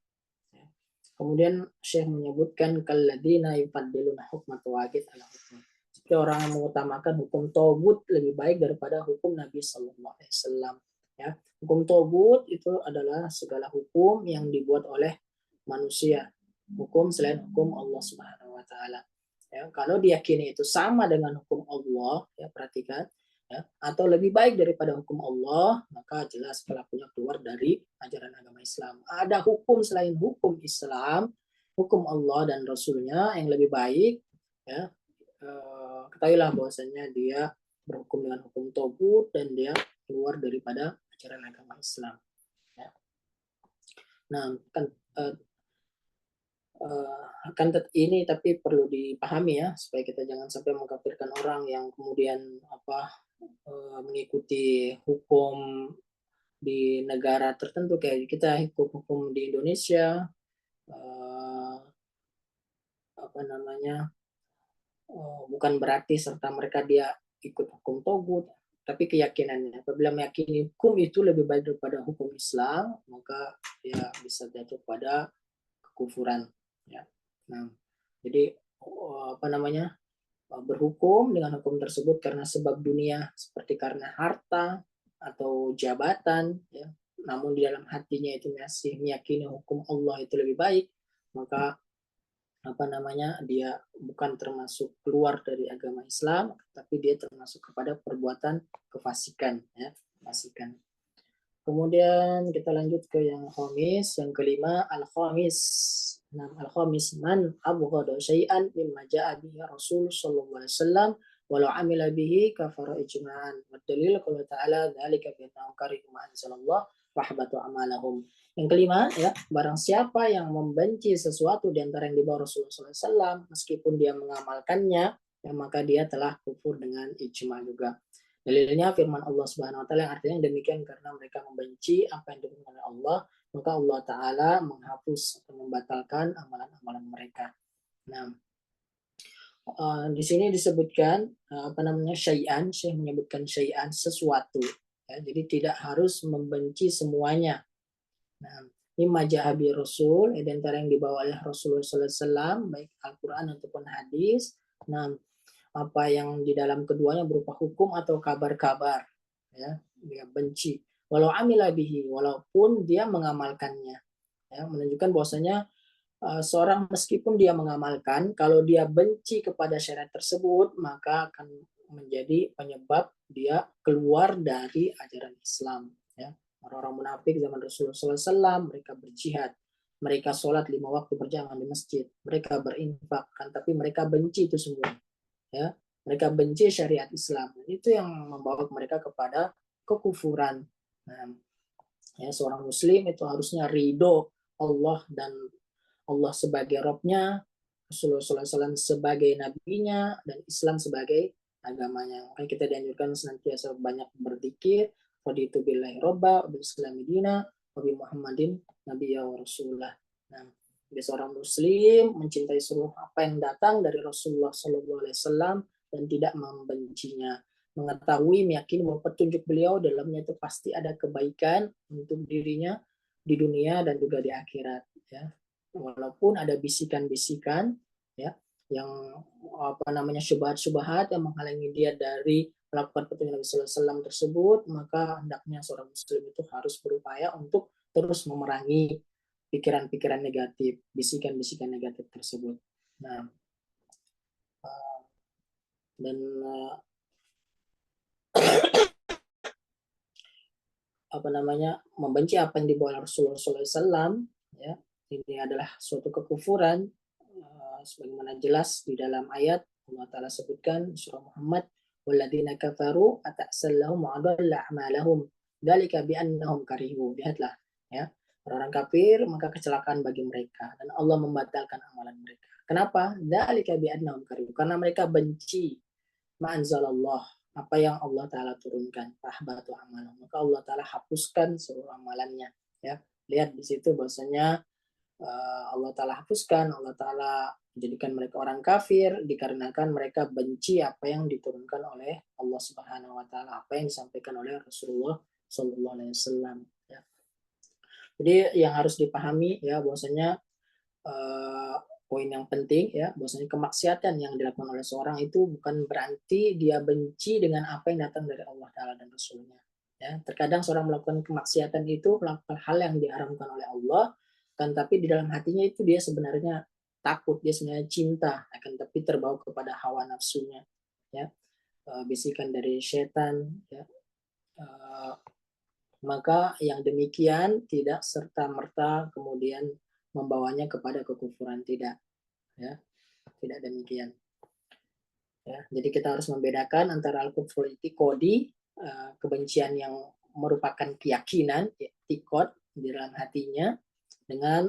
Kemudian Syekh menyebutkan kalladzina yufaddiluna hukma tawagit ala hukum. Jika orang yang mengutamakan hukum togut lebih baik daripada hukum Nabi Sallallahu Alaihi Wasallam. Ya, hukum togut itu adalah segala hukum yang dibuat oleh manusia, hukum selain hukum Allah Subhanahu Wa Taala. Ya, kalau diyakini itu sama dengan hukum Allah, ya perhatikan, ya, atau lebih baik daripada hukum Allah, maka jelas pelakunya keluar dari ajaran agama Islam. Ada hukum selain hukum Islam, hukum Allah dan Rasulnya yang lebih baik, ya, ketahuilah bahwasanya dia berhukum dengan hukum togut dan dia keluar daripada ajaran agama Islam. Ya. Nah, kan akan ini tapi perlu dipahami ya supaya kita jangan sampai mengkafirkan orang yang kemudian mengikuti hukum di negara tertentu kayak kita hukum di Indonesia bukan berarti serta mereka dia ikut hukum togut, tapi keyakinannya apabila meyakini hukum itu lebih baik daripada hukum Islam maka dia bisa jatuh pada kekufuran. Ya. Nah, jadi berhukum dengan hukum tersebut karena sebab dunia seperti karena harta atau jabatan, ya. Namun di dalam hatinya itu masih meyakini hukum Allah itu lebih baik, maka dia bukan termasuk keluar dari agama Islam, tapi dia termasuk kepada perbuatan kefasikan, ya, kefasikan. Kemudian kita lanjut ke yang khamis, yang kelima al-khamis. Nah, al-khamis man abghada syai'an mimma ja'a bihi Rasul sallallahu alaihi wasallam walau amila bihi kafara ijma'an. Wa dalil qala ta'ala dzalika bi annahum karihu ma anzalallah wa habatu amalahum. Yang kelima, ya, barang siapa yang membenci sesuatu di antara yang dibawa Rasulullah sallallahu alaihi wasallam meskipun dia mengamalkannya, ya, maka dia telah kufur dengan ijma' juga. Dalilnya firman Allah Subhanahu wa taala yang artinya demikian karena mereka membenci apa yang dibenci oleh Allah, maka Allah taala menghapus atau membatalkan amalan-amalan mereka. Nah, di sini disebutkan syai'an, Syekh menyebutkan syai'an sesuatu. Ya, jadi tidak harus membenci semuanya. Nah, mimma ja'a bi Rasul, di antara yang dibawa oleh Rasulullah sallallahu alaihi wasallam baik Al-Qur'an ataupun hadis. Nah, apa yang di dalam keduanya berupa hukum atau kabar-kabar, ya, dia benci walau amila bihi, walaupun dia mengamalkannya, ya, menunjukkan bahwasanya seorang meskipun dia mengamalkan, kalau dia benci kepada syariat tersebut maka akan menjadi penyebab dia keluar dari ajaran Islam, ya. Orang-orang munafik zaman Rasulullah SAW mereka berjihad, mereka sholat 5 waktu berjamaah di masjid, mereka berinfak, kan, tapi mereka benci itu semua. Ya, mereka benci syariat Islam, itu yang membawa mereka kepada kekufuran. Nah, ya, seorang muslim itu harusnya ridho Allah dan Allah sebagai Robnya, Rasulullah SAW sebagai nabinya, dan Islam sebagai agamanya. Makanya kita dianjurkan senantiasa banyak berzikir, raditu billahi robba, bil islami dina, wa bi Muhammadin nabiyya wa rasulullah. Nah, jadi seorang muslim mencintai seluruh apa yang datang dari Rasulullah SAW dan tidak membencinya. Mengetahui, meyakini bahwa petunjuk beliau dalamnya itu pasti ada kebaikan untuk dirinya di dunia dan juga di akhirat. Ya. Walaupun ada bisikan-bisikan, ya, yang syubhat-syubhat yang menghalangi dia dari melakukan petunjuk Nabi SAW tersebut, maka hendaknya seorang muslim itu harus berupaya untuk terus memerangi pikiran-pikiran negatif, bisikan-bisikan negatif tersebut. Nah, dan membenci apa yang dibawa Rasulullah SAW, ya, ini adalah suatu kekufuran, sebagaimana jelas di dalam ayat Allah Taala sebutkan surah Muhammad, walladzina kafaru ata'sallahum wa adalla a'malahum dzalika bi annahum karihu. Lihatlah, ya, orang kafir maka kecelakaan bagi mereka dan Allah membatalkan amalan mereka. Kenapa? Dzalika bi annahum karihu, karena mereka benci ma'anzalallah, apa yang Allah Ta'ala turunkan, rahbatu amalan, maka Allah Ta'ala hapuskan seluruh amalannya, ya. Lihat di situ bahwasanya Allah Ta'ala hapuskan, Allah Ta'ala menjadikan mereka orang kafir dikarenakan mereka benci apa yang diturunkan oleh Allah Subhanahu wa Ta'ala, apa yang disampaikan oleh Rasulullah Sallallahu Alaihi Wasallam, ya. Jadi yang harus dipahami ya bahwasanya poin yang penting ya bahwasanya kemaksiatan yang dilakukan oleh seorang itu bukan berarti dia benci dengan apa yang datang dari Allah Taala dan Rasulnya. Ya, terkadang seorang melakukan kemaksiatan itu melakukan hal yang diharamkan oleh Allah, kan tapi di dalam hatinya itu dia sebenarnya takut, dia sebenarnya cinta, akan tapi terbawa kepada hawa nafsunya, ya, bisikan dari setan, ya. Eh, maka yang demikian tidak serta merta kemudian membawanya kepada kekufuran, tidak, ya, tidak demikian. Ya, jadi kita harus membedakan antara al-kufur itikodi, kebencian yang merupakan keyakinan, tikot di dalam hatinya, dengan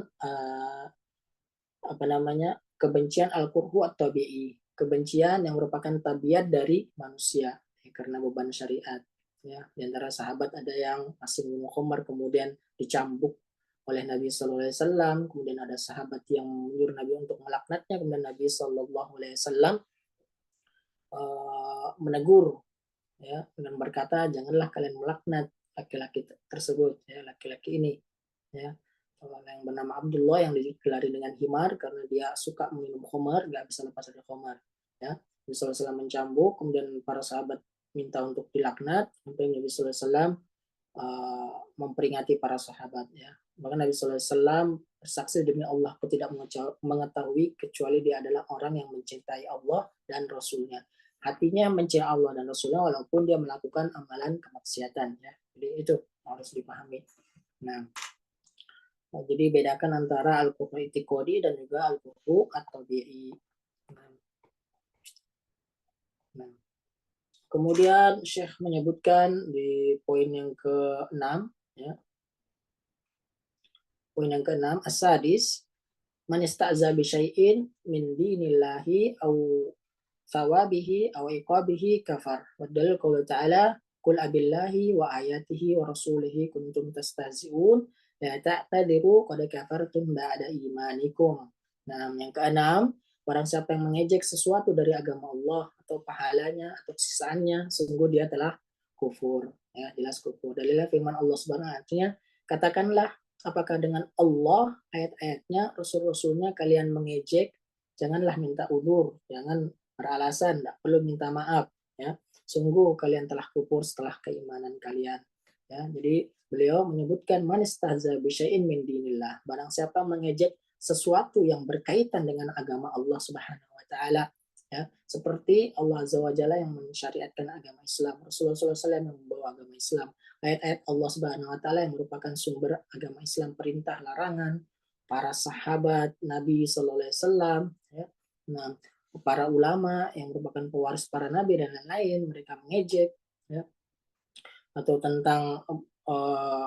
apa namanya kebencian al-kurhu atau tabi'i, kebencian yang merupakan tabiat dari manusia ya, karena beban syariat. Ya, di antara sahabat ada yang masih minum khamar kemudian dicambuk oleh Nabi Sallallahu Alaihi Wasallam, kemudian ada sahabat yang menyuruh Nabi untuk melaknatnya, kemudian Nabi Sallallahu Alaihi Wasallam menegur ya dengan berkata janganlah kalian melaknat laki-laki tersebut ya laki-laki ini ya yang bernama Abdullah yang digelari dengan himar karena dia suka minum khamar nggak bisa lepas dari khamar ya Nabi SAW mencambuk kemudian para sahabat minta untuk dilaknat sampai Nabi SAW memperingati para sahabat ya maka Nabi SAW bersaksi demi Allah aku tidak mengetahui kecuali dia adalah orang yang mencintai Allah dan Rasulnya hatinya mencintai Allah dan Rasulnya walaupun dia melakukan amalan kemaksiatan ya jadi itu harus dipahami. Nah, jadi bedakan antara al-kufur itikodi dan juga al-kufur atau tabi'i. Nah, kemudian Syekh menyebutkan di poin yang ke-6 ya. Poin yang ke-6 as-sadis man ista'za bi syai'in min dinillahi aw thawabihi aw iqabihi kafar. Wa dalil qaul ta'ala qul abillahi wa ayatihi wa rasulihi kuntum tastahzi'un la ta'tadiru qad kafartum ba'da imanikum. Nah, yang keenam, barang siapa yang mengejek sesuatu dari agama Allah atau pahalanya atau sisaannya, sungguh dia telah kufur. Ya, jelas kufur. Dalilnya firman Allah Subhanahu wa taala, katakanlah apakah dengan Allah ayat-ayatnya, rasul-rasulnya kalian mengejek, janganlah minta udur, jangan beralasan, tidak perlu minta maaf. Ya, sungguh kalian telah kufur setelah keimanan kalian. Ya, jadi beliau menyebutkan man istahza bi syai'in min dinillah. Barang siapa mengejek sesuatu yang berkaitan dengan agama Allah Subhanahu wa taala ya seperti Allah Azza wa Jalla yang mensyariatkan agama Islam, Rasulullah SAW yang membawa agama Islam, ayat-ayat Allah Subhanahu wa taala yang merupakan sumber agama Islam, perintah larangan, para sahabat Nabi Sallallahu Alaihi Wasallam ya. Nah, para ulama yang merupakan pewaris para nabi dan lain-lain mereka mengejek ya atau tentang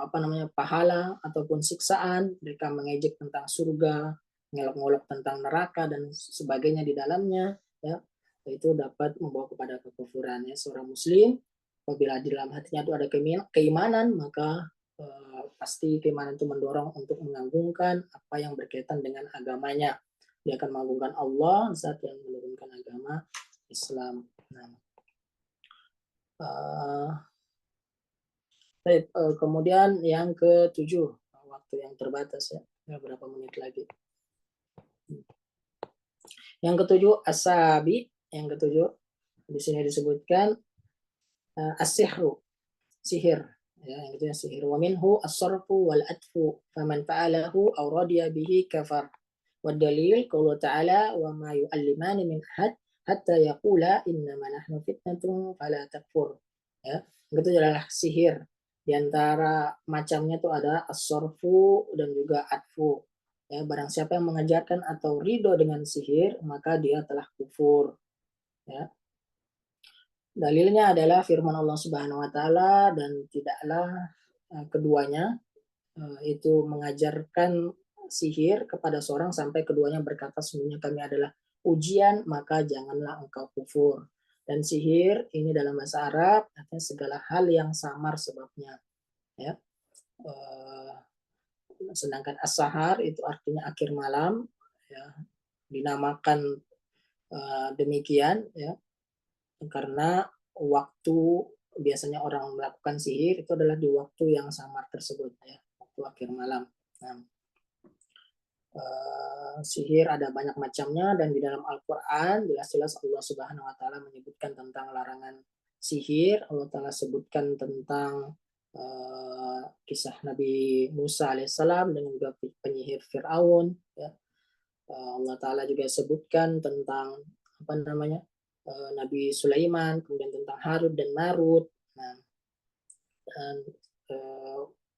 apa namanya pahala ataupun siksaan mereka mengejek tentang surga ngelok-ngelok tentang neraka dan sebagainya di dalamnya ya itu dapat membawa kepada kekufuran ya seorang muslim apabila di dalam hatinya itu ada keimanan maka pasti keimanan itu mendorong untuk mengagungkan apa yang berkaitan dengan agamanya dia akan mengagungkan Allah saat yang menurunkan agama Islam. Nah, kemudian yang ke-7 waktu yang terbatas ya berapa menit lagi. Yang ke-7 asabi, yang ke-7 di sini disebutkan as-sihru, sihir ya yang itu sihir wa minhu as-sarfu wal atfu faman fa'alahu aw radiya bihi kafar. Wa dalil qaulu ta'ala wa ma yu'allimani min ahad hatta yaqula innama nahnu fitnatun fala takfur. Ya, itu adalah sihir. Di antara macamnya itu ada as-sarfu dan juga atfu. Ya, barang siapa yang mengajarkan atau ridho dengan sihir, maka dia telah kufur. Ya. Dalilnya adalah firman Allah Subhanahu wa taala dan tidaklah keduanya itu mengajarkan sihir kepada seorang sampai keduanya berkata sesungguhnya kami adalah ujian maka janganlah engkau kufur. Dan sihir ini dalam bahasa Arab artinya segala hal yang samar sebabnya. Ya. Sedangkan as-sahar itu artinya akhir malam ya dinamakan demikian ya karena waktu biasanya orang melakukan sihir itu adalah di waktu yang samar tersebut ya waktu waktu akhir malam. Nah, sihir ada banyak macamnya, dan di dalam Al-Quran jelas-jelas Allah Subhanahu Wa Taala menyebutkan tentang larangan sihir. Allah Taala sebutkan tentang kisah Nabi Musa alaihissalam dan juga penyihir Fir'aun. Ya. Allah Taala juga sebutkan tentang apa namanya Nabi Sulaiman, kemudian tentang Harut dan Marut. Nah, dan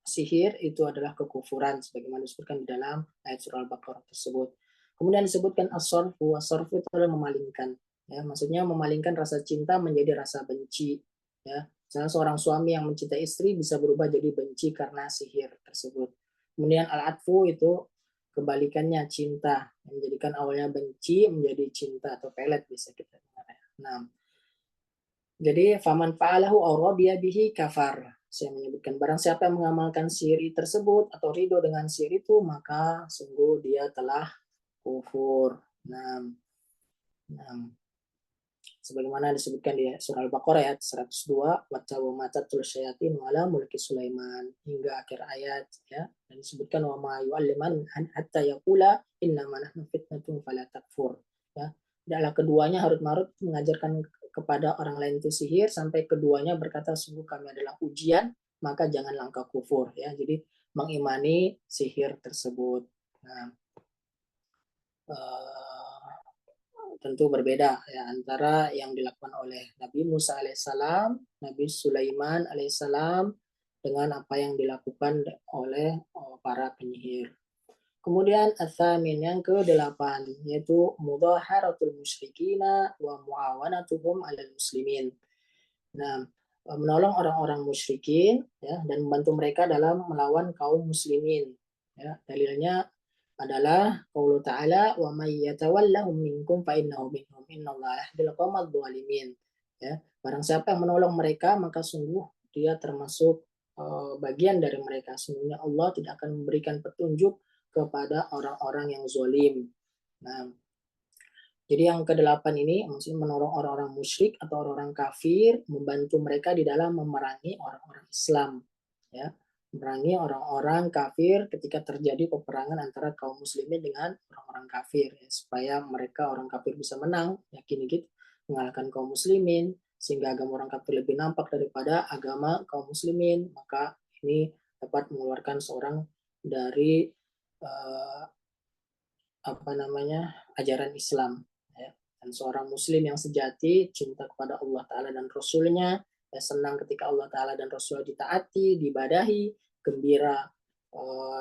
sihir itu adalah kekufuran sebagaimana disebutkan di dalam ayat surah Al-Baqarah tersebut. Kemudian disebutkan as-sarfu. As-sarfu itu adalah memalingkan, ya, maksudnya memalingkan rasa cinta menjadi rasa benci, ya. Misalnya seorang suami yang mencintai istri bisa berubah jadi benci karena sihir tersebut. Kemudian al-atfu itu kebalikannya, cinta, yang menjadikan awalnya benci menjadi cinta atau pelet bisa kita dengar. Nah, jadi faman fa'alahu aw radiya bihi kafar. Saya menyebutkan barang siapa yang mengamalkan sihir tersebut atau ridho dengan sihir itu, maka sungguh dia telah kufur. Nah, sebagaimana disebutkan di surah Al-Baqarah ayat 102, wattabu matatul syayatin wala mulki Sulaiman, hingga akhir ayat, ya. Dan disebutkan wa ma yu'alliman hatta yaqula innama nahnu fitnatun fala takfur, ya. Adalah keduanya Harut Marut mengajarkan kepada orang lain itu sihir sampai keduanya berkata sungguh kami adalah ujian, maka janganlah engkau kufur, ya. Jadi mengimani sihir tersebut. Nah, tentu berbeda, ya, antara yang dilakukan oleh Nabi Musa alaihissalam, Nabi Sulaiman alaihissalam dengan apa yang dilakukan oleh para penyihir. Kemudian atsamin, yang ke-8, yaitu mudaharatul musyrikina wa muawanatuhum 'alal muslimin. Nah, menolong orang-orang musyrikin, ya, dan membantu mereka dalam melawan kaum muslimin. Ya, dalilnya adalah qaulu ta'ala wa may yatawallahum minkum fa innahu minhum innallaha yahdil qaumadh dhalimin. Ya, barang siapa yang menolong mereka maka sungguh dia termasuk bagian dari mereka. Sungguhnya Allah tidak akan memberikan petunjuk kepada orang-orang yang zalim. Nah, jadi yang ke-8 ini maksudnya menolong orang-orang musyrik atau orang-orang kafir, membantu mereka di dalam memerangi orang-orang Islam, ya. Memerangi orang-orang kafir ketika terjadi peperangan antara kaum muslimin dengan orang-orang kafir, ya, supaya mereka orang kafir bisa menang, yakin gitu, mengalahkan kaum muslimin sehingga agama orang kafir lebih nampak daripada agama kaum muslimin. Maka ini dapat mengeluarkan seorang dari ajaran Islam, ya. Dan seorang muslim yang sejati cinta kepada Allah Ta'ala dan Rasulnya, ya, senang ketika Allah Ta'ala dan Rasul ditaati, dibadahi, gembira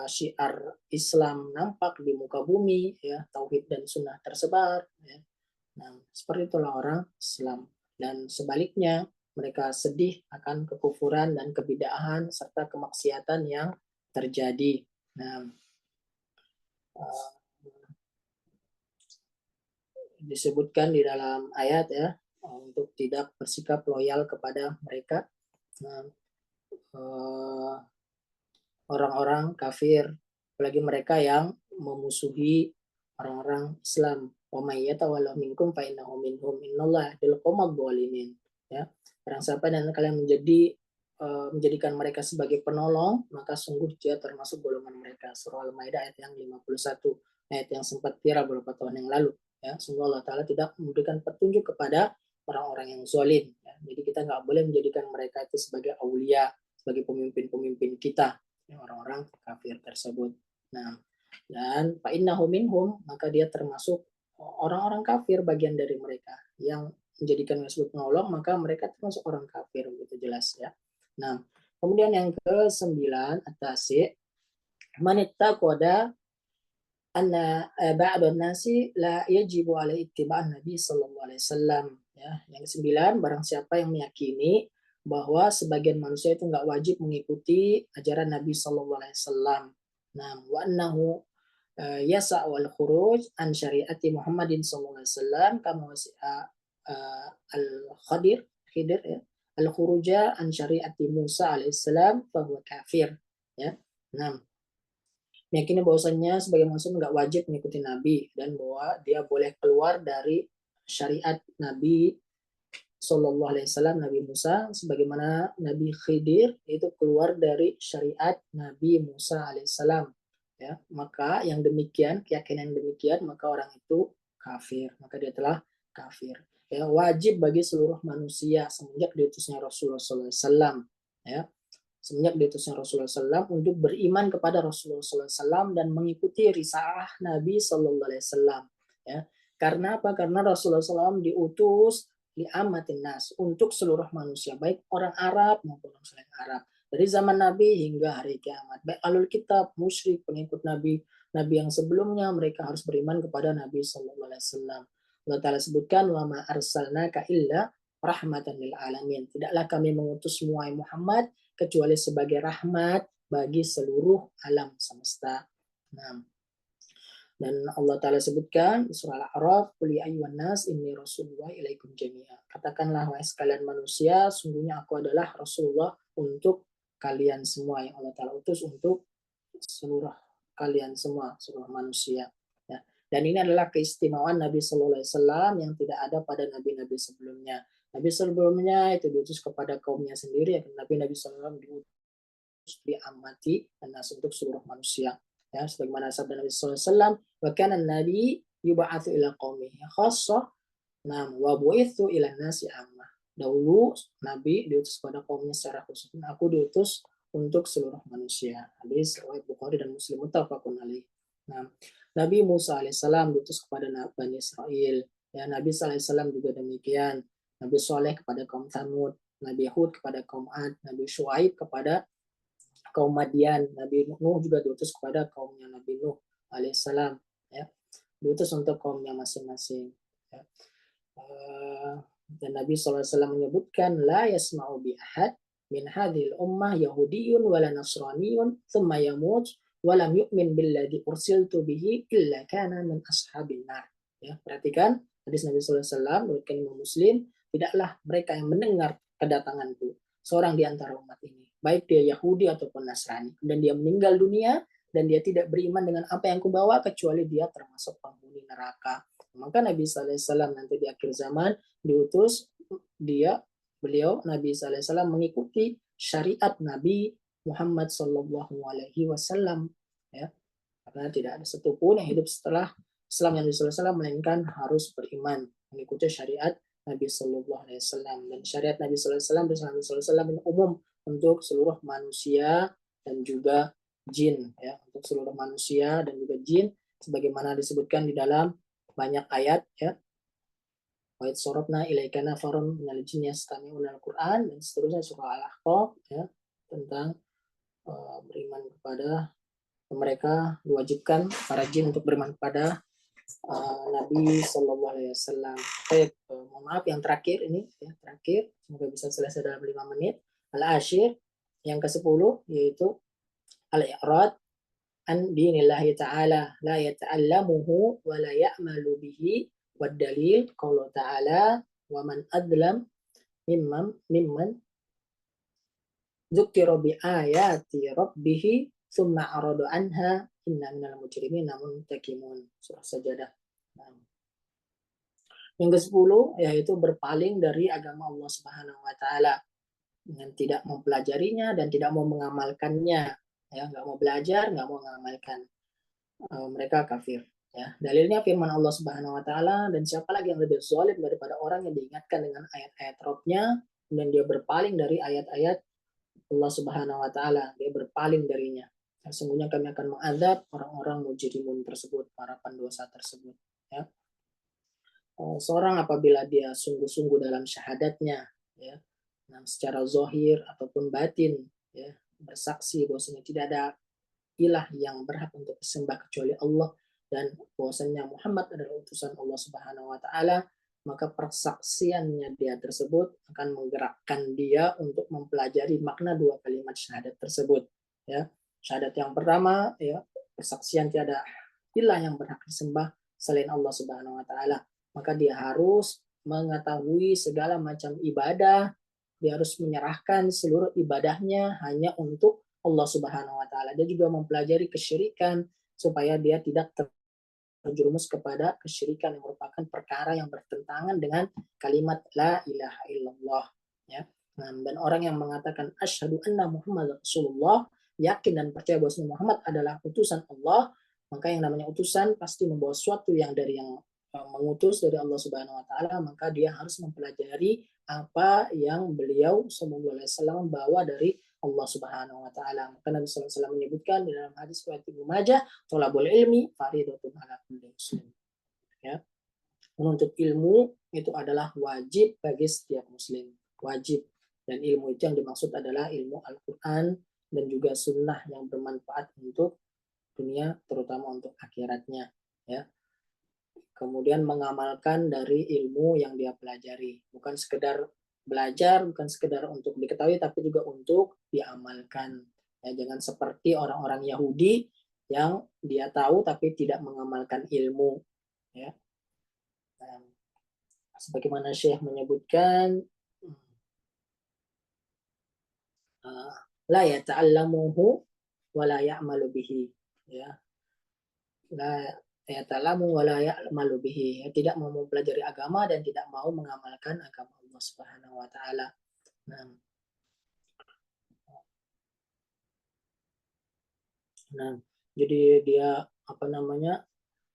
syiar Islam nampak di muka bumi, ya, tauhid dan sunnah tersebar, ya. Nah, seperti itulah orang Islam. Dan sebaliknya, mereka sedih akan kekufuran dan kebid'ahan serta kemaksiatan yang terjadi. Nah, disebutkan di dalam ayat, ya, untuk tidak bersikap loyal kepada mereka. Nah, orang-orang kafir, apalagi mereka yang memusuhi orang-orang Islam. Wa may yatawallahu minkum fa innahu minhum innallaha yahdil qaumadh dhalimin. Ya, barang siapa dan kalian menjadikan mereka sebagai penolong, maka sungguh dia termasuk golongan mereka. Surah Al-Maidah ayat yang 51, ayat yang sempat viral beberapa tahun yang lalu. Ya, sungguh Allah Ta'ala tidak memberikan petunjuk kepada orang-orang yang zalim. Ya. Jadi kita nggak boleh menjadikan mereka itu sebagai aulia, sebagai pemimpin-pemimpin kita, ya, orang-orang kafir tersebut. Nah, dan fa'innahu minhum, maka dia termasuk orang-orang kafir, bagian dari mereka yang menjadikan disebut penolong, maka mereka termasuk orang kafir, begitu jelas, ya. Nah, kemudian yang ke-9, at-tasi, manittaqada anna ba'dun nasi la yajibu alaihi ittiba'an Nabi sallallahu alaihi wasallam, ya. Yang ke-9, barang siapa yang meyakini bahwa sebagian manusia itu enggak wajib mengikuti ajaran Nabi sallallahu alaihi wasallam. Nah, wa annahu yasa wal khuruj an syariati Muhammadin sallallahu alaihi wasallam kama al-Khidir, ya, al-khuruja an syariati Musa alaihissalam fahuwa kafir, ya. Nah, meyakini bahwasannya sebagai manusia nggak wajib mengikuti Nabi dan bahwa dia boleh keluar dari syariat Nabi Sallallahu Alaihi Wasallam, Nabi Musa, sebagaimana Nabi Khidir itu keluar dari syariat Nabi Musa Alaihissalam. Ya, maka yang demikian, keyakinan yang demikian, maka orang itu kafir, maka dia telah kafir. Ya, wajib bagi seluruh manusia semenjak diutusnya Rasulullah SAW, ya, semenjak diutusnya Rasulullah SAW untuk beriman kepada Rasulullah SAW dan mengikuti risalah Nabi Sallallahu Alaihi Wasallam. Ya, karena apa? Karena Rasulullah SAW diutus di amatin nas untuk seluruh manusia, baik orang Arab maupun orang selain Arab, dari zaman Nabi hingga hari kiamat. Baik alul kitab, musyrik, pengikut Nabi, Nabi yang sebelumnya, mereka harus beriman kepada Nabi Sallallahu Alaihi Wasallam. Allah Ta'ala sebutkan, wa ma arsalnaka illa rahmatan lil alamin. Tidaklah kami mengutus Muhammad kecuali sebagai rahmat bagi seluruh alam semesta. Nah, dan Allah Ta'ala sebutkan di surah Al-A'raf, "Qul ya ayyuhan nas inni rasulullah ilaikum jami'a." Katakanlah wahai sekalian manusia, sungguhnya aku adalah Rasulullah untuk kalian semua, yang Allah Ta'ala utus untuk seluruh kalian semua, seluruh manusia. Ya. Dan ini adalah keistimewaan Nabi Sallallahu Alaihi Wasallam yang tidak ada pada nabi-nabi sebelumnya. Nabi sebelumnya itu diutus kepada kaumnya sendiri, Nabi Sallallahu Alaihi Wasallam diutus diamati dan untuk seluruh manusia. Ya, sebagaimana sabda Nabi Sallallahu Alaihi Wasallam, wa kana nabi yub'atsu ila qaumihi khassah, nam wa bu'itsu ila nasi ammah. Dahulu Nabi diutus kepada kaumnya secara khusus, dan aku diutus untuk seluruh manusia. Hadis riwayat Bukhari dan Muslim muttafaqun alaih. Nah, Nabi Musa alaihissalam diutus kepada Bani Israel. Ya, Nabi sallallahu alaihi wasallam juga demikian. Nabi Soleh kepada kaum Thamud, Nabi Hud kepada kaum Ad, Nabi Syuaib kepada kaum Madian, Nabi Nuh juga diutus kepada kaumnya Nabi Nuh alaihissalam, ya, diutus untuk kaumnya masing-masing. Ya. Dan Nabi SAW menyebutkan, la yasma'u bi ahad min hadhil ummah yahudiyun wala nasraniyun thumma yamut walam yu'min billadhi ursiltu bihi illa kana min ashabin nar. Ya, perhatikan hadis Nabi SAW diriwayatkan Imam Muslim, tidaklah mereka yang mendengar kedatanganku seorang di antara umat ini, baik dia Yahudi ataupun Nasrani, dan dia meninggal dunia dan dia tidak beriman dengan apa yang kubawa kecuali dia termasuk penghuni neraka. Maka Nabi SAW nanti di akhir zaman diutus, beliau Nabi SAW mengikuti syariat Nabi Muhammad SAW, ya, karena tidak ada satupun yang hidup setelah Islam yang Nabi SAW melainkan harus beriman mengikuti syariat Nabi Sallallahu Alaihi Wasallam. Dan syariat Nabi Sallallahu Alaihi Wasallam ini umum untuk seluruh manusia dan juga jin, ya, untuk seluruh manusia dan juga jin, sebagaimana disebutkan di dalam banyak ayat, ya. Wa sorotna ilaika nafarun minal jinni yastami'una al-Qur'an, dan seterusnya, surah Al-Ahqaf, ya, tentang beriman kepada mereka, diwajibkan para jin untuk beriman kepada Nabi Sallallahu Alaihi Wasallam. Mohon maaf yang terakhir ini, ya, terakhir, semoga bisa selesai dalam 5 menit. Al-Ashir, yang ke-10, yaitu al-i'rad an dinillahi ta'ala la yata'allamuhu wa la ya'malu bihi, wad dalil qaulu ta'ala wa man adlam mimman dzukira bi ayati rabbih tsumma arada anha inna minal mujrimina muntakimun, surah Sajadah. Nah, yang ke-10 yaitu berpaling dari agama Allah Subhanahu wa taala dengan tidak mempelajarinya dan tidak mau mengamalkannya, ya, nggak mau belajar, nggak mau mengamalkan, mereka kafir, ya. Dalilnya firman Allah Subhanahu wa taala, dan siapa lagi yang lebih zalim daripada orang yang diingatkan dengan ayat-ayat Rabb-nya dan dia berpaling dari ayat-ayat Allah Subhanahu wa taala, dia berpaling darinya. Sesungguhnya kami akan mengadab orang-orang mujrimun tersebut, para pendosa tersebut, ya. Seorang apabila dia sungguh-sungguh dalam syahadatnya, ya, nah, secara zahir ataupun batin, ya, bersaksi bahwasanya tidak ada ilah yang berhak untuk disembah kecuali Allah dan bahwasanya Muhammad adalah utusan Allah Subhanahu wa taala, maka persaksiannya dia tersebut akan menggerakkan dia untuk mempelajari makna dua kalimat syahadat tersebut, ya. Syahadat yang pertama, ya, persaksian tiada ilah yang berhak disembah selain Allah Subhanahu wa taala, maka dia harus mengetahui segala macam ibadah, dia harus menyerahkan seluruh ibadahnya hanya untuk Allah Subhanahu wa taala. Dia juga mempelajari kesyirikan supaya dia tidak terjerumus kepada kesyirikan yang merupakan perkara yang bertentangan bertentangan dengan kalimat la ilaha illallah, ya. Nah, dan orang yang mengatakan asyhadu anna Muhammad Rasulullah, yakin dan percaya bahwa Muhammad adalah utusan Allah, maka yang namanya utusan pasti membawa sesuatu yang dari yang mengutus dari Allah Subhanahu wa taala, maka dia harus mempelajari apa yang beliau sallallahu alaihi wasallam bawa dari Allah Subhanahu wa taala. Maka Nabi sallallahu alaihi wasallam menyebutkan di dalam hadis riwayat Ibnu Majah, "Thalabul ilmi fardhatun 'ala kulli muslim." Ya. Menuntut ilmu itu adalah wajib bagi setiap muslim, wajib. Dan ilmu itu yang dimaksud adalah ilmu Al-Qur'an dan juga sunnah yang bermanfaat untuk dunia, terutama untuk akhiratnya, ya. Kemudian mengamalkan dari ilmu yang dia pelajari, bukan sekedar belajar, bukan sekedar untuk diketahui, tapi juga untuk diamalkan. Ya, jangan seperti orang-orang Yahudi yang dia tahu tapi tidak mengamalkan ilmu. Ya. Dan sebagaimana Syekh menyebutkan, la yata'allamuhu wa la ya'malu bihi. Ya. La yata'allamu wa la ya'malu bihi. Tidak mau mempelajari agama dan tidak mau mengamalkan agama Allah Subhanahu wa taala. Nah, jadi dia apa namanya,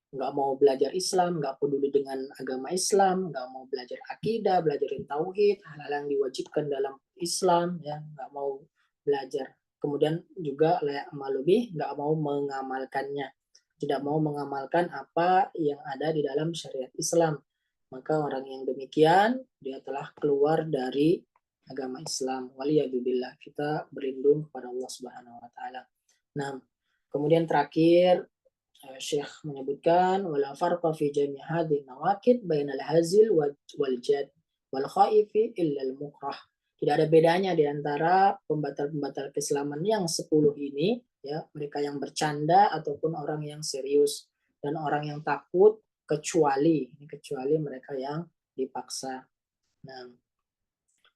nggak mau belajar Islam, nggak peduli dengan agama Islam, nggak mau belajar akidah, belajarin tauhid, hal-hal yang diwajibkan dalam Islam, ya, nggak mau belajar. Kemudian juga layak malubi, nggak mau mengamalkannya, tidak mau mengamalkan apa yang ada di dalam syariat Islam. Maka orang yang demikian, dia telah keluar dari agama Islam. Waliyadzubillah, kita berlindung kepada Allah Subhanahu wa taala. Nah, kemudian terakhir Syekh menyebutkan wala farqa fi jami' hadhihi nawaqid bainal hazil wal jad wal khaifi illa al mukrah. Tidak ada bedanya di antara pembatal-pembatal keislaman yang 10 ini, ya, mereka yang bercanda ataupun orang yang serius dan orang yang takut, kecuali mereka yang dipaksa. Nah,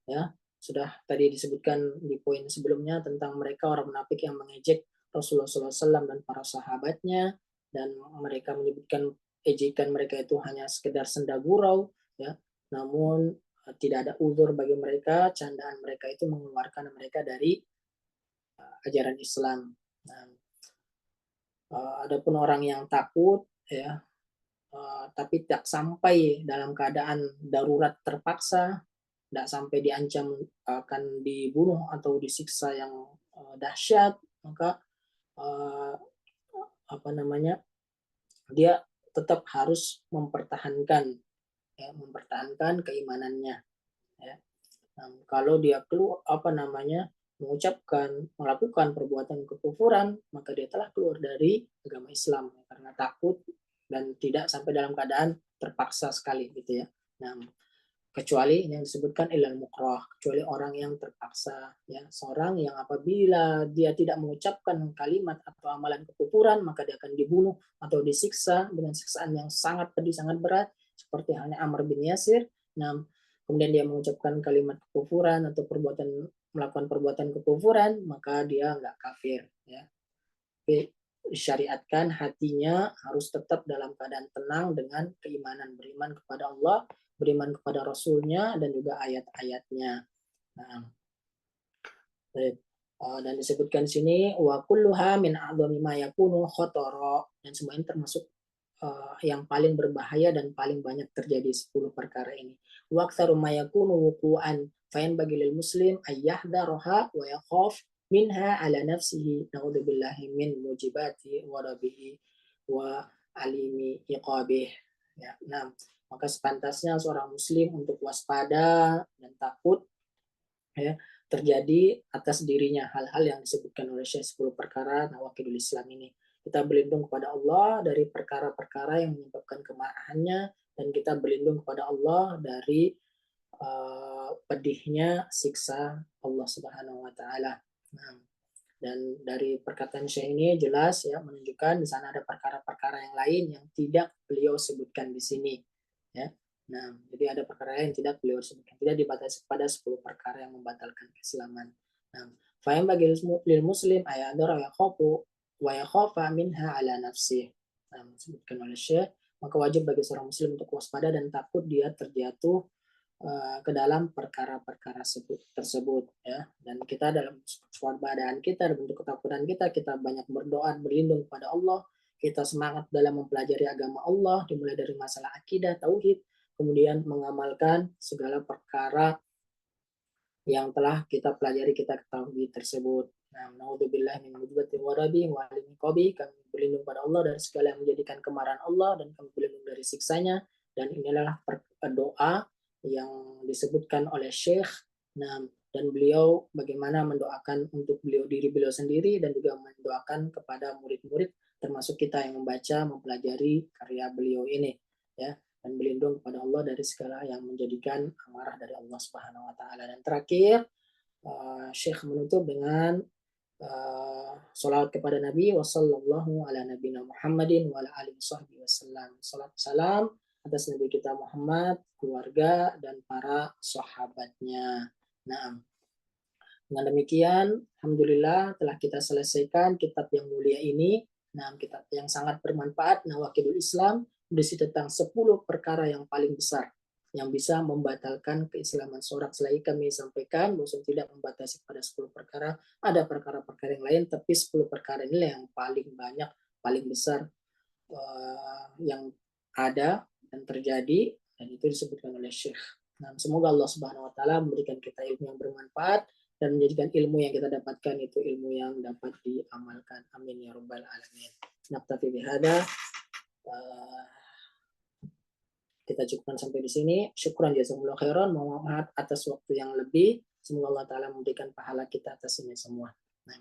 ya, sudah tadi disebutkan di poin sebelumnya tentang mereka orang munafik yang mengejek Rasulullah SAW dan para sahabatnya, dan mereka menyebutkan ejekan mereka itu hanya sekedar senda gurau, ya. Namun tidak ada uzur bagi mereka, candaan mereka itu mengeluarkan mereka dari ajaran Islam. Nah, adapun orang yang takut, ya, tapi tidak sampai dalam keadaan darurat terpaksa, tidak sampai diancam akan dibunuh atau disiksa yang dahsyat, maka apa namanya, dia tetap harus mempertahankan, ya, mempertahankan keimanannya, ya. Nah, kalau dia keluar apa namanya, melakukan perbuatan kekufuran, maka dia telah keluar dari agama Islam karena takut dan tidak sampai dalam keadaan terpaksa sekali, gitu ya. Nah, kecuali yang disebutkan ilal mukrah, kecuali orang yang terpaksa, ya, seorang yang apabila dia tidak mengucapkan kalimat atau amalan kekufuran maka dia akan dibunuh atau disiksa dengan siksaan yang sangat pedih, sangat berat, seperti halnya Amr bin Yasir. Nah, kemudian dia mengucapkan kalimat kekufuran atau melakukan perbuatan kekufuran, maka dia nggak kafir, ya. Tapi disyariatkan hatinya harus tetap dalam keadaan tenang dengan keimanan, beriman kepada Allah, beriman kepada Rasulnya dan juga ayat-ayatnya. Nah, dan disebutkan sini wa kulluha min a'dhami ma yakunu khatara, dan semuanya termasuk yang paling berbahaya dan paling banyak terjadi 10 perkara ini. Wa aktsaru ma yakunu wuqu'an fayan bagi lil muslim ayyahdharoha wa yakhaf minha ala nafsihi naudzubillahi min mujibati wa rabihi wa alimi iqabih. Ya, nah, maka sepantasnya seorang muslim untuk waspada dan takut, ya, terjadi atas dirinya hal-hal yang disebutkan oleh Syekh 10 perkara nawaqidul Islam ini. Kita berlindung kepada Allah dari perkara-perkara yang menyebabkan kemarahannya, dan kita berlindung kepada Allah dari pedihnya siksa Allah Subhanahu wa taala. Nah, dan dari perkataan Syekh ini jelas, ya, menunjukkan di sana ada perkara-perkara yang lain yang tidak beliau sebutkan di sini, ya. Nah, jadi ada perkara yang tidak beliau sebutkan, tidak dibatasi pada 10 perkara yang membatalkan keislaman. Nah, fa'in bagi lil muslim ayadara yakhafu wa yakhafa minha ala nafsih. Nah, disebutkan oleh Syekh maka wajib bagi seorang muslim untuk waspada dan takut dia terjatuh ke dalam perkara-perkara tersebut ya. Dan kita dalam kewaspadaan kita, dalam bentuk ketakutan kita, kita banyak berdoa berlindung kepada Allah, kita semangat dalam mempelajari agama Allah, dimulai dari masalah akidah, tauhid, kemudian mengamalkan segala perkara yang telah kita pelajari, kita ketahui tersebut. Nah, naudzubillah min mujibati warabi wa alim qabi, kami berlindung pada Allah dari segala yang menjadikan kemarahan Allah, dan kami berlindung dari siksanya. Dan inilah doa yang disebutkan oleh Syekh. Nah, dan beliau bagaimana mendoakan untuk diri beliau sendiri, dan juga mendoakan kepada murid-murid termasuk kita yang membaca, mempelajari karya beliau ini ya, dan berlindung kepada Allah dari segala yang menjadikan amarah dari Allah Subhanahu wa taala. Dan terakhir, Syekh menutup dengan salawat kepada Nabi wa sallallahu ala nabiyina Muhammadin wa ala alihi wasallam. Salat salam atas Nabi kita Muhammad, keluarga, dan para sahabatnya. Nah, dengan demikian, alhamdulillah telah kita selesaikan kitab yang mulia ini. Nah, kitab yang sangat bermanfaat, Nawaqidul Islam, berisi tentang 10 perkara yang paling besar yang bisa membatalkan keislaman seorang. Selagi kami sampaikan, bahwa tidak membatasi pada 10 perkara, ada perkara-perkara yang lain, tapi 10 perkara ini yang paling banyak, paling besar yang ada dan terjadi, dan itu disebutkan oleh Syekh. Nah, semoga Allah Subhanahu wa taala memberikan kita ilmu yang bermanfaat dan menjadikan ilmu yang kita dapatkan itu ilmu yang dapat diamalkan. Amin ya rabbal alamin. Naktafi bihada. Kita cukupkan sampai di sini. Syukran jazakumullah khairan. Mohon maaf atas waktu yang lebih. Semoga Allah taala memberikan pahala kita atas ini semua. Nah,